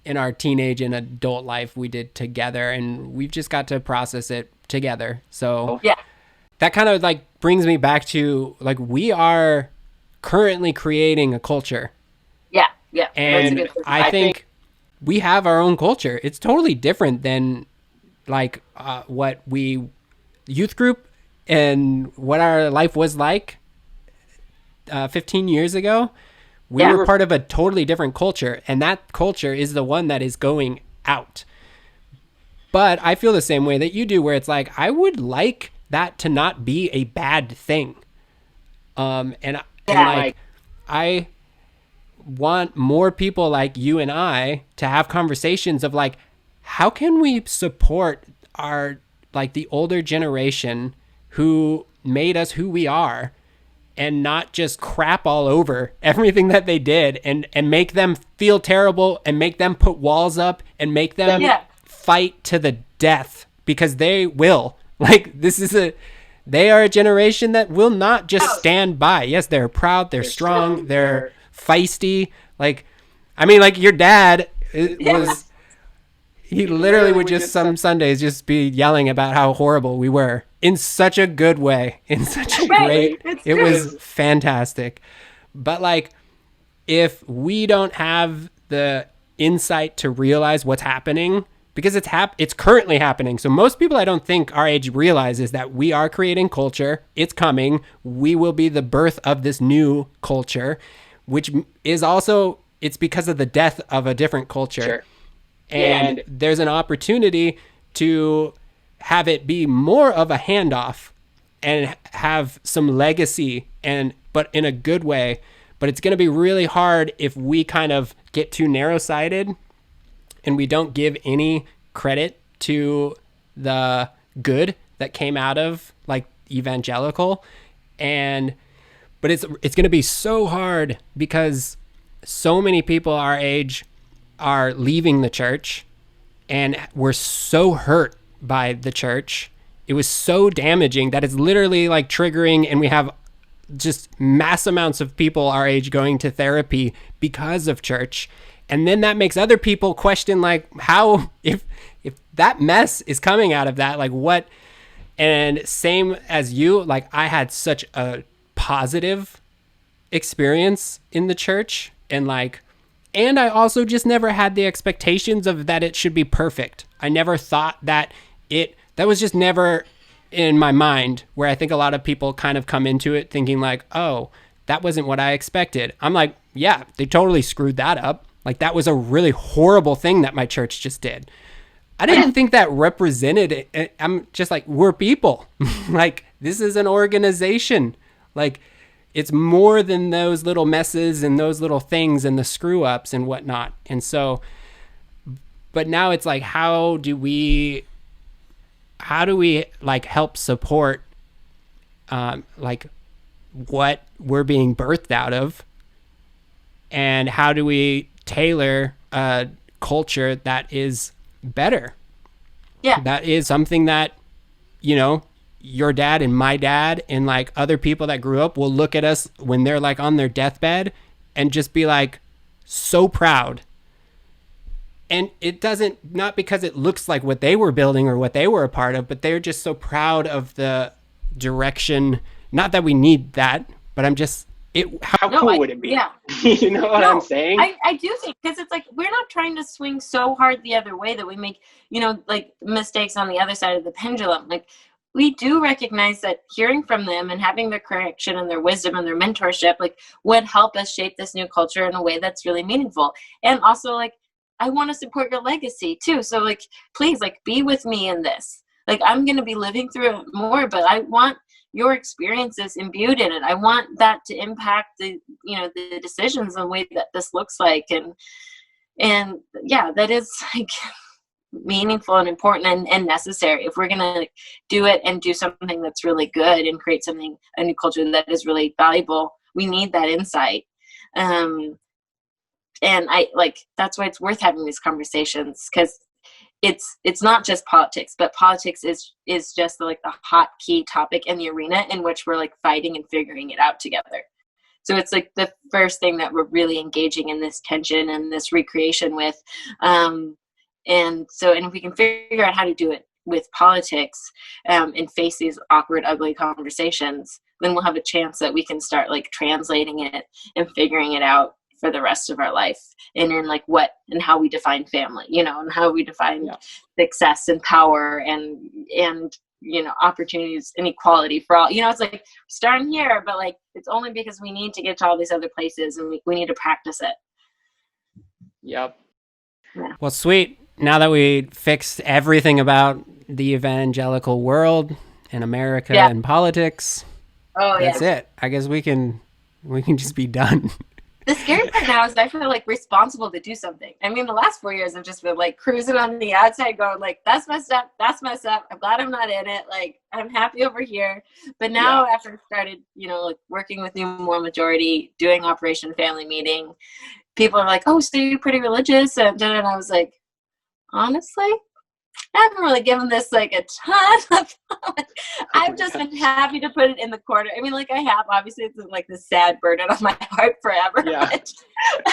in our teenage and adult life, we did together, and we've just got to process it together. So that kind of like brings me back to like, we are currently creating a culture. Yeah. And I think we have our own culture. It's totally different than like what we youth group and what our life was like 15 years ago. We were part of a totally different culture, and that culture is the one that is going out. But I feel the same way that you do, where it's like, I would like that to not be a bad thing. And I want more people like you and I to have conversations of like, how can we support our, like, the older generation who made us who we are, and not just crap all over everything that they did, and make them feel terrible, and make them put walls up, and make them fight to the death, because they will. Like, they are a generation that will not just stand by. Yes, they're proud, they're strong, they're feisty. Like, I mean, like your dad was, he literally would just some Sundays just be yelling about how horrible we were, in such a good way, in such a great, it was fantastic. But like, if we don't have the insight to realize what's happening, because it's currently happening. So most people, I don't think our age realizes that we are creating culture. It's coming. We will be the birth of this new culture, which is also, it's because of the death of a different culture. Sure. And there's an opportunity to have it be more of a handoff and have some legacy, but in a good way. But it's going to be really hard if we kind of get too narrow-sighted and we don't give any credit to the good that came out of like evangelical, but it's going to be so hard because so many people our age are leaving the church, and we're so hurt by the church. It was so damaging that it's literally like triggering, and we have just mass amounts of people our age going to therapy because of church. And then that makes other people question like how, if that mess is coming out of that, like what. And same as you, like I had such a positive experience in the church, and I also just never had the expectations of that it should be perfect. I never thought that that was just never in my mind, where I think a lot of people kind of come into it thinking like, oh, that wasn't what I expected. I'm like, yeah, they totally screwed that up. Like that was a really horrible thing that my church just did. I didn't think that represented it. I'm just like, we're people. Like this is an organization. Like it's more than those little messes and those little things and the screw ups and whatnot. And so, but now it's like, how do we like help support like what we're being birthed out of, and how do we tailor a culture that is better? Yeah. That is something that, you know, your dad and my dad and like other people that grew up will look at us when they're like on their deathbed and just be like so proud. And it doesn't, not because it looks like what they were building or what they were a part of, but they're just so proud of the direction. Not that we need that, but I'm just, how cool would it be? Yeah. You know what I'm saying? I do think, because it's like, we're not trying to swing so hard the other way that we make, you know, like mistakes on the other side of the pendulum. Like we do recognize that hearing from them and having their correction and their wisdom and their mentorship, like would help us shape this new culture in a way that's really meaningful. And also like, I want to support your legacy too. So like, please like be with me in this. Like I'm going to be living through it more, but I want your experiences imbued in it. I want that to impact the, you know, the decisions and the way that this looks like. And yeah, that is like meaningful and important and necessary if we're going to do it and do something that's really good and create something, a new culture that is really valuable. We need that insight. And I like, that's why it's worth having these conversations, because it's not just politics, but politics is just like the hot key topic in the arena in which we're like fighting and figuring it out together. So it's like the first thing that we're really engaging in this tension and this recreation with. And if we can figure out how to do it with politics and face these awkward, ugly conversations, then we'll have a chance that we can start like translating it and figuring it out for the rest of our life, and in like what and how we define family, you know, and how we define success and power and you know, opportunities and equality for all. You know, it's like starting here, but like it's only because we need to get to all these other places, and we need to practice it. Yep. Yeah. Well, sweet. Now that we fixed everything about the evangelical world and America and politics, that's it. I guess we can just be done. The scary part now is I feel like responsible to do something. I mean, the last 4 years I've just been like cruising on the outside going like, that's messed up. That's messed up. I'm glad I'm not in it. Like, I'm happy over here. But now after I started, you know, like working with New Moral Majority, doing Operation Family Meeting, people are like, oh, so you're pretty religious. And I was like, honestly, I haven't really given this like a ton of thought. I've just been happy to put it in the corner. I mean, like I have, obviously it's like this sad burden on my heart forever. Yeah.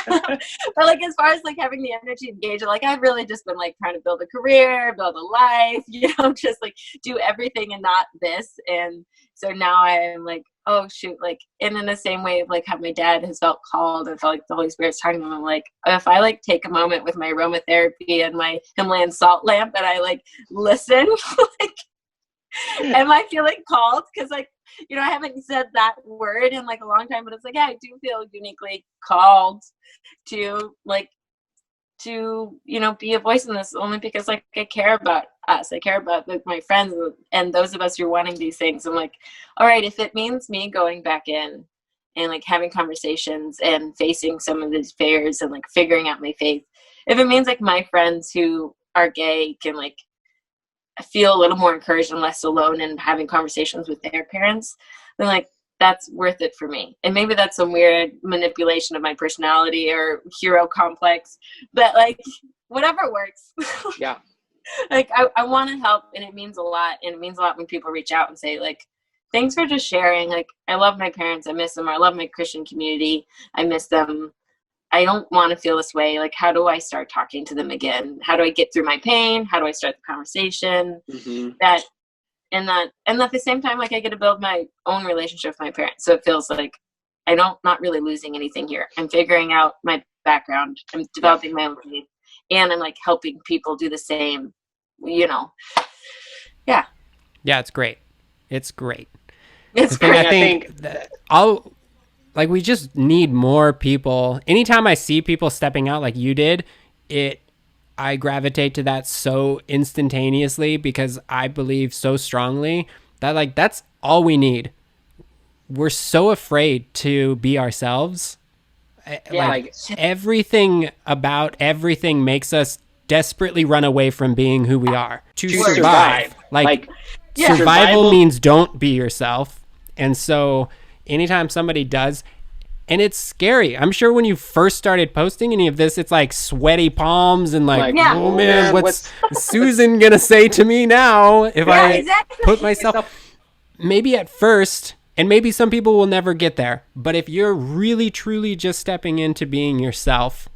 But like, as far as like having the energy to engage, like I've really just been like trying to build a career, build a life, you know, just like do everything and not this. And so now I am like, oh shoot, like, and in the same way of like how my dad has felt called and felt like the Holy Spirit's talking to him, I'm like, if I like take a moment with my aromatherapy and my Himalayan salt lamp and I like listen, like, am I feeling called? Because like, you know, I haven't said that word in like a long time, but it's like, yeah, I do feel uniquely called to like, to, you know, be a voice in this, only because like I care about us. I care about like my friends and those of us who are wanting these things. I'm like, all right, if it means me going back in and like having conversations and facing some of these fears and like figuring out my faith, if it means like my friends who are gay can like feel a little more encouraged and less alone in having conversations with their parents, then like that's worth it for me. And maybe that's some weird manipulation of my personality or hero complex, but like whatever works. Yeah. Like I want to help, and it means a lot. And it means a lot when people reach out and say like, thanks for just sharing. Like, I love my parents. I miss them. Or I love my Christian community. I miss them. I don't want to feel this way. Like, how do I start talking to them again? How do I get through my pain? How do I start the conversation? Mm-hmm. And at the same time, like, I get to build my own relationship with my parents. So it feels like not really losing anything here. I'm figuring out my background. I'm developing my own faith, and I'm like helping people do the same, Yeah. Yeah, it's great. It's great. It's great. I think that we just need more people. Anytime I see people stepping out like you did, I gravitate to that so instantaneously because I believe so strongly that like that's all we need. We're so afraid to be ourselves. Yeah, like everything about everything makes us desperately run away from being who we are to survive. Survival means don't be yourself. And so anytime somebody does, and it's scary. I'm sure when you first started posting any of this, it's like sweaty palms and oh man, what's Susan gonna say to me now if I put myself? Maybe at first, and maybe some people will never get there, but if you're really truly just stepping into being yourself,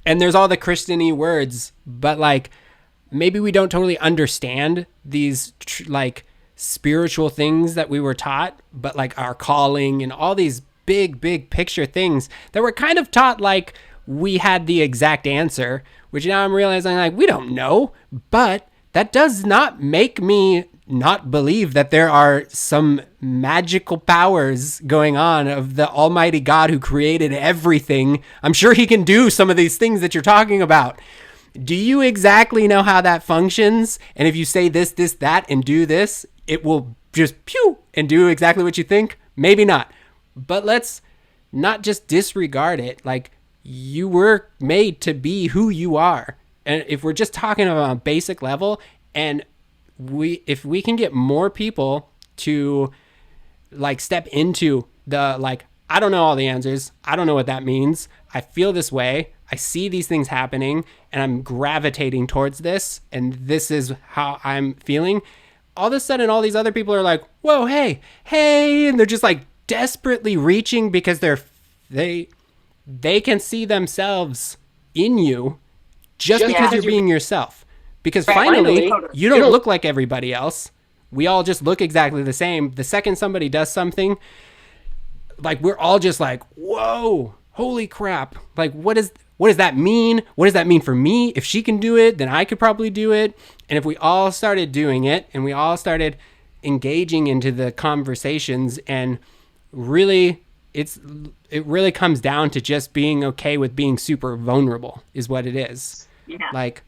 and there's all the Christian-y words, but like maybe we don't totally understand these spiritual things that we were taught, but like our calling and all these big picture things that were kind of taught like we had the exact answer, which now I'm realizing like we don't know, but that does not make me not believe that there are some magical powers going on of the Almighty God who created everything. I'm sure he can do some of these things that you're talking about. Do you exactly know how that functions? And if you say this, that, and do this, it will just pew and do exactly what you think? Maybe not. But let's not just disregard it. Like, you were made to be who you are. And if we're just talking about a basic level, and if we can get more people to like step into the like, I don't know all the answers. I don't know what that means. I feel this way. I see these things happening and I'm gravitating towards this. And this is how I'm feeling. All of a sudden, all these other people are like, whoa, hey. And they're just like desperately reaching because they can see themselves in you just because you're being yourself. Because finally, you don't look like everybody else. We all just look exactly the same. The second somebody does something, like we're all just like, whoa, holy crap. Like, what does that mean? What does that mean for me? If she can do it, then I could probably do it. And if we all started doing it and we all started engaging into the conversations, and really it really comes down to just being okay with being super vulnerable is what it is. Yeah. Like,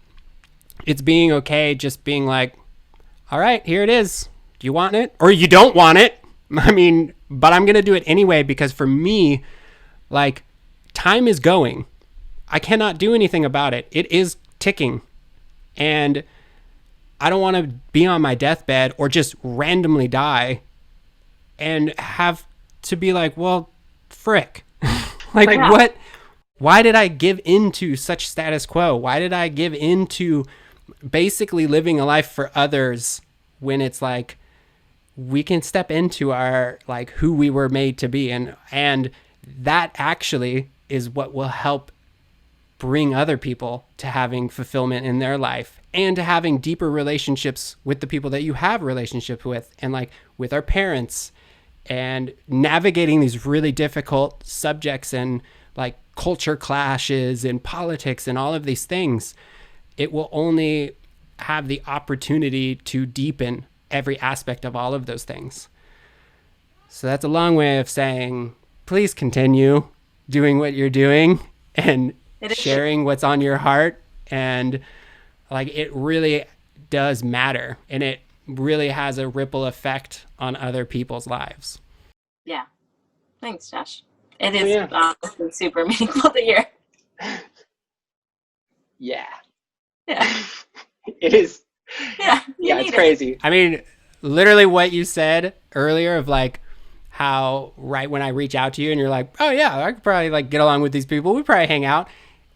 it's being okay just being like, all right, here it is. Do you want it? Or you don't want it. I mean, but I'm going to do it anyway because for me, like, time is going. I cannot do anything about it. It is ticking. And I don't want to be on my deathbed or just randomly die and have to be like, well, frick. What? Why did I give into such status quo? Why did I give into basically living a life for others when it's like we can step into our like who we were made to be, and that actually is what will help bring other people to having fulfillment in their life and to having deeper relationships with the people that you have relationships with, and like with our parents, and navigating these really difficult subjects and like culture clashes and politics and all of these things. It will only have the opportunity to deepen every aspect of all of those things. So that's a long way of saying, please continue doing what you're doing and sharing what's on your heart. And like, it really does matter. And it really has a ripple effect on other people's lives. Yeah. Thanks, Josh. It is super meaningful to hear. Yeah. Yeah. It is. Yeah. Yeah, it's crazy. I mean, literally what you said earlier of like how right when I reach out to you and you're like, oh yeah, I could probably like get along with these people. We probably hang out.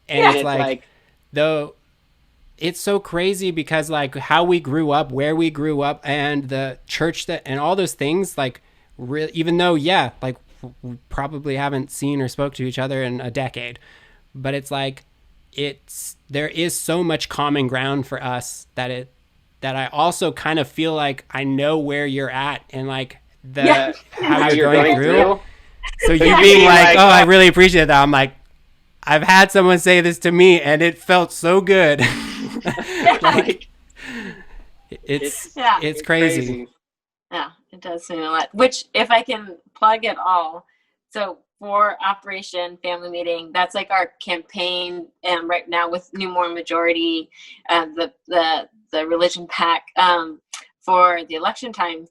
And And it's it's like, like, though, it's so crazy because like how we grew up, where we grew up, and the church that, and all those things, like, even though, yeah, like we probably haven't seen or spoke to each other in a decade, but it's like, there is so much common ground for us that I also kind of feel like I know where you're at and like how you're going through. So you being like, oh, I really appreciate that. I'm like, I've had someone say this to me and it felt so good. Like, it's crazy. Yeah, it does mean a lot. Which, if I can plug it all, so for Operation Family Meeting, that's like our campaign, and right now with New Moral Majority, the religion pack, for the election time,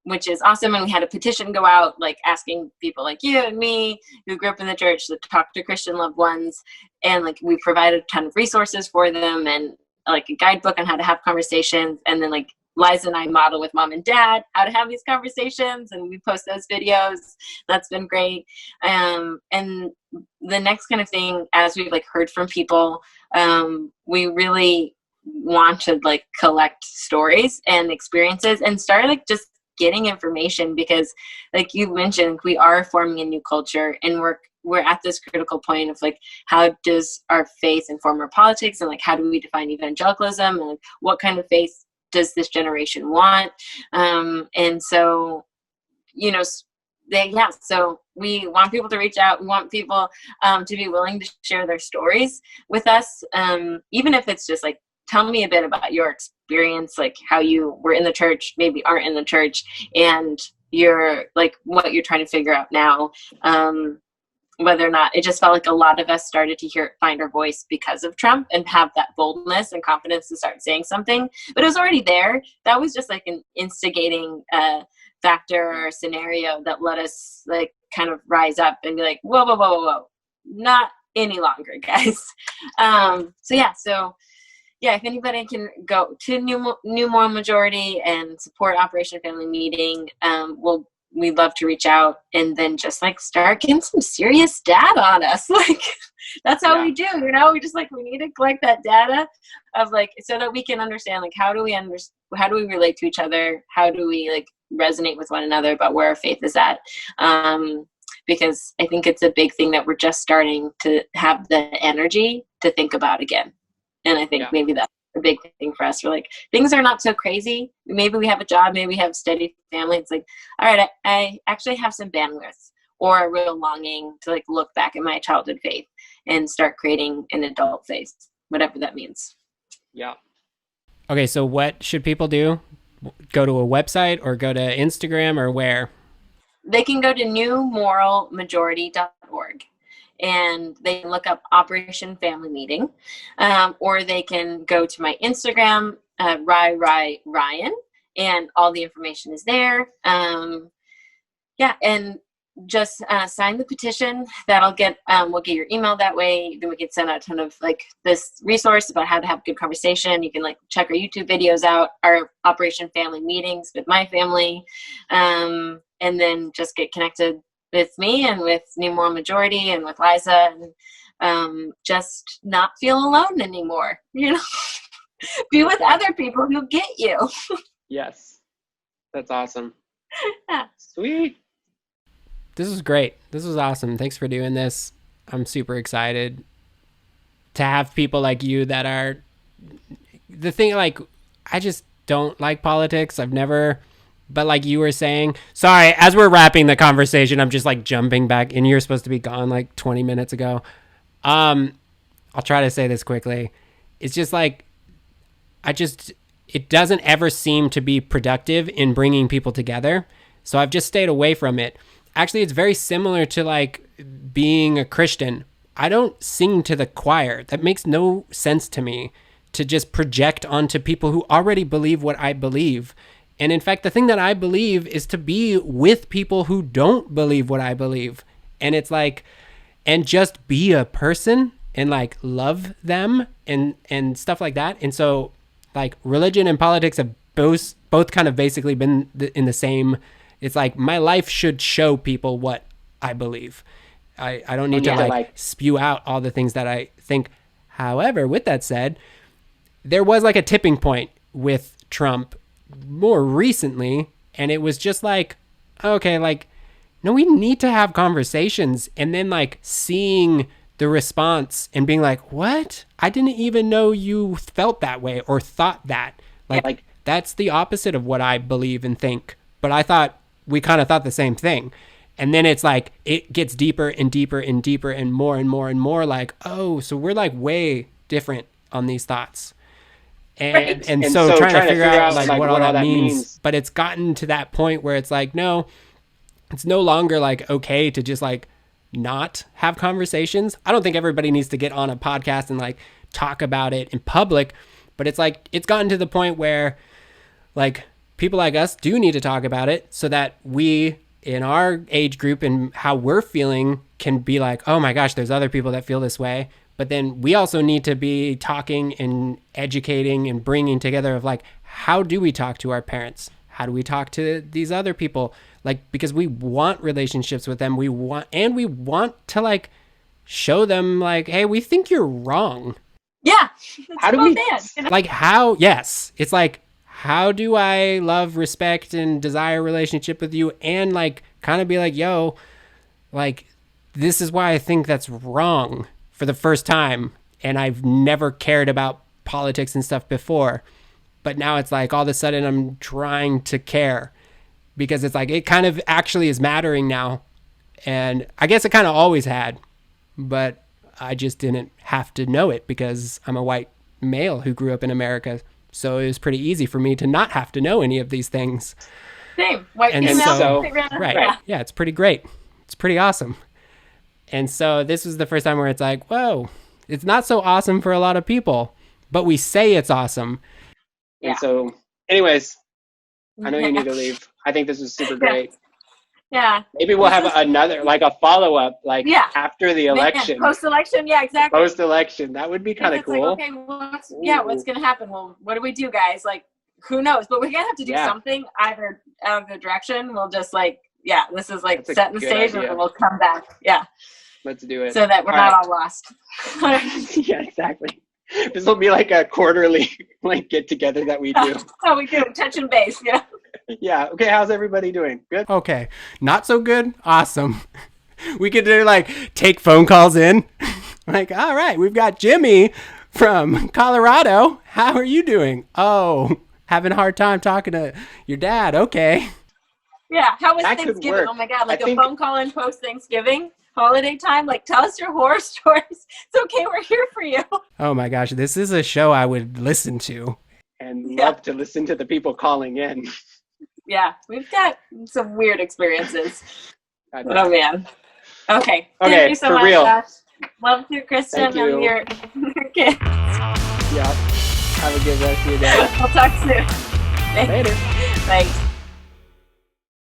which is awesome. And we had a petition go out, like asking people like you and me who grew up in the church to talk to Christian loved ones, and like we provided a ton of resources for them and like a guidebook on how to have conversations, and then like Liza and I model with mom and dad how to have these conversations, and we post those videos. That's been great. And the next kind of thing, as we've like heard from people, we really want to like collect stories and experiences and start like just getting information, because like you mentioned, we are forming a new culture, and we're at this critical point of like, how does our faith inform our politics, and like how do we define evangelicalism, and like, what kind of faith does this generation want? And so, so we want people to reach out. We want people to be willing to share their stories with us, even if it's just like, tell me a bit about your experience, like how you were in the church, maybe aren't in the church, and you're like what you're trying to figure out now. Whether or not, it just felt like a lot of us started to find our voice because of Trump and have that boldness and confidence to start saying something. But it was already there. That was just like an instigating factor or scenario that let us like kind of rise up and be like, whoa, whoa, whoa, whoa, whoa, not any longer, guys. So if anybody can go to New Moral Majority and support Operation Family Meeting, we'd love to reach out and then just like start getting some serious data on us. Like that's how we do, we just like, we need to collect that data of like, so that we can understand like, how do we relate to each other? How do we like resonate with one another about where our faith is at? Because I think it's a big thing that we're just starting to have the energy to think about again. And I think maybe that's a big thing for us. We're like, things are not so crazy. Maybe we have a job, maybe we have a steady family. It's like, all right, I actually have some bandwidth or a real longing to like look back at my childhood faith and start creating an adult faith, whatever that means. Yeah. Okay, so what should people do? Go to a website or go to Instagram, or where? They can go to newmoralmajority.org. And they can look up Operation Family Meeting, or they can go to my Instagram, Rye Ryan, and all the information is there. And just sign the petition. We'll get your email that way. Then we can send out a ton of like this resource about how to have a good conversation. You can like check our YouTube videos out, our Operation Family Meetings with my family, and then just get connected with me and with New Moral Majority and with Liza, and just not feel alone anymore, be with other people who get you. Yes. That's awesome. Yeah. Sweet. This was great. This was awesome. Thanks for doing this. I'm super excited to have people like you that are the thing. Like, I just don't like politics. But like you were saying, sorry, as we're wrapping the conversation, I'm just like jumping back, and you're supposed to be gone like 20 minutes ago. I'll try to say this quickly. It's just like, it doesn't ever seem to be productive in bringing people together. So I've just stayed away from it. Actually, it's very similar to like being a Christian. I don't sing to the choir. That makes no sense to me, to just project onto people who already believe what I believe. And in fact, the thing that I believe is to be with people who don't believe what I believe. And it's like, and just be a person and like love them and stuff like that. And so like religion and politics have both kind of basically been in the same. It's like my life should show people what I believe. I don't need to like spew out all the things that I think. However, with that said, there was like a tipping point with Trump more recently, and it was just like, okay, like, no, we need to have conversations. And then like seeing the response and being like, what? I didn't even know you felt that way or thought that. Like that's the opposite of what I believe and think. But I thought we kind of thought the same thing. And then it's like, it gets deeper and deeper and deeper and more and more and more like, oh, so we're like way different on these thoughts. And so trying to figure out like what all that means. But it's gotten to that point where it's like, no, it's no longer like okay to just like not have conversations. I don't think everybody needs to get on a podcast and like talk about it in public, but it's like, it's gotten to the point where like people like us do need to talk about it so that we in our age group and how we're feeling can be like, oh my gosh, there's other people that feel this way. But then we also need to be talking and educating and bringing together of like, how do we talk to our parents? How do we talk to these other people? Like, because we want relationships with them. We want to like show them like, hey, we think you're wrong. Yeah. How do we, like how, yes. It's like, how do I love, respect, and desire a relationship with you? And like, kind of be like, yo, like, this is why I think that's wrong for the first time. And I've never cared about politics and stuff before. But now it's like, all of a sudden I'm trying to care because it's like, it kind of actually is mattering now. And I guess it kind of always had, but I just didn't have to know it because I'm a white male who grew up in America. So it was pretty easy for me to not have to know any of these things. Same. White and female. so, right. Yeah, it's pretty great. It's pretty awesome. And so this was the first time where it's like, whoa, it's not so awesome for a lot of people, but we say it's awesome. And so, anyways, I know you need to leave. I think this was super great. Yeah. Maybe we'll have another, like a follow-up, like after the election. Post-election, yeah, exactly. Post-election. That would be kind of cool. Like, okay, what's going to happen? Well, what do we do, guys? Like, who knows? But we're going to have to do something either out of the direction. We'll just like, this is like setting the stage and we'll come back. Yeah. Let's do it. So that we're not all lost. Yeah, exactly. This will be like a quarterly like get together that we do. Oh, we do. Touch and base. Yeah. Yeah. Okay. How's everybody doing? Good. Okay. Not so good. Awesome. We could do like take phone calls in. Like, all right, we've got Jimmy from Colorado. How are you doing? Oh, having a hard time talking to your dad. Okay. Yeah. How was Thanksgiving? Oh my God. Like a phone call in post Thanksgiving. Holiday time, like tell us your horror stories. It's okay, we're here for you. Oh my gosh, this is a show I would listen to. And love to listen to the people calling in. Yeah, we've got some weird experiences. Oh man. Okay. Thank you so for much, real. Josh. Love you, Kristen, and your kids. Yeah. Have a good rest of your day. We'll talk soon. Later. Thanks.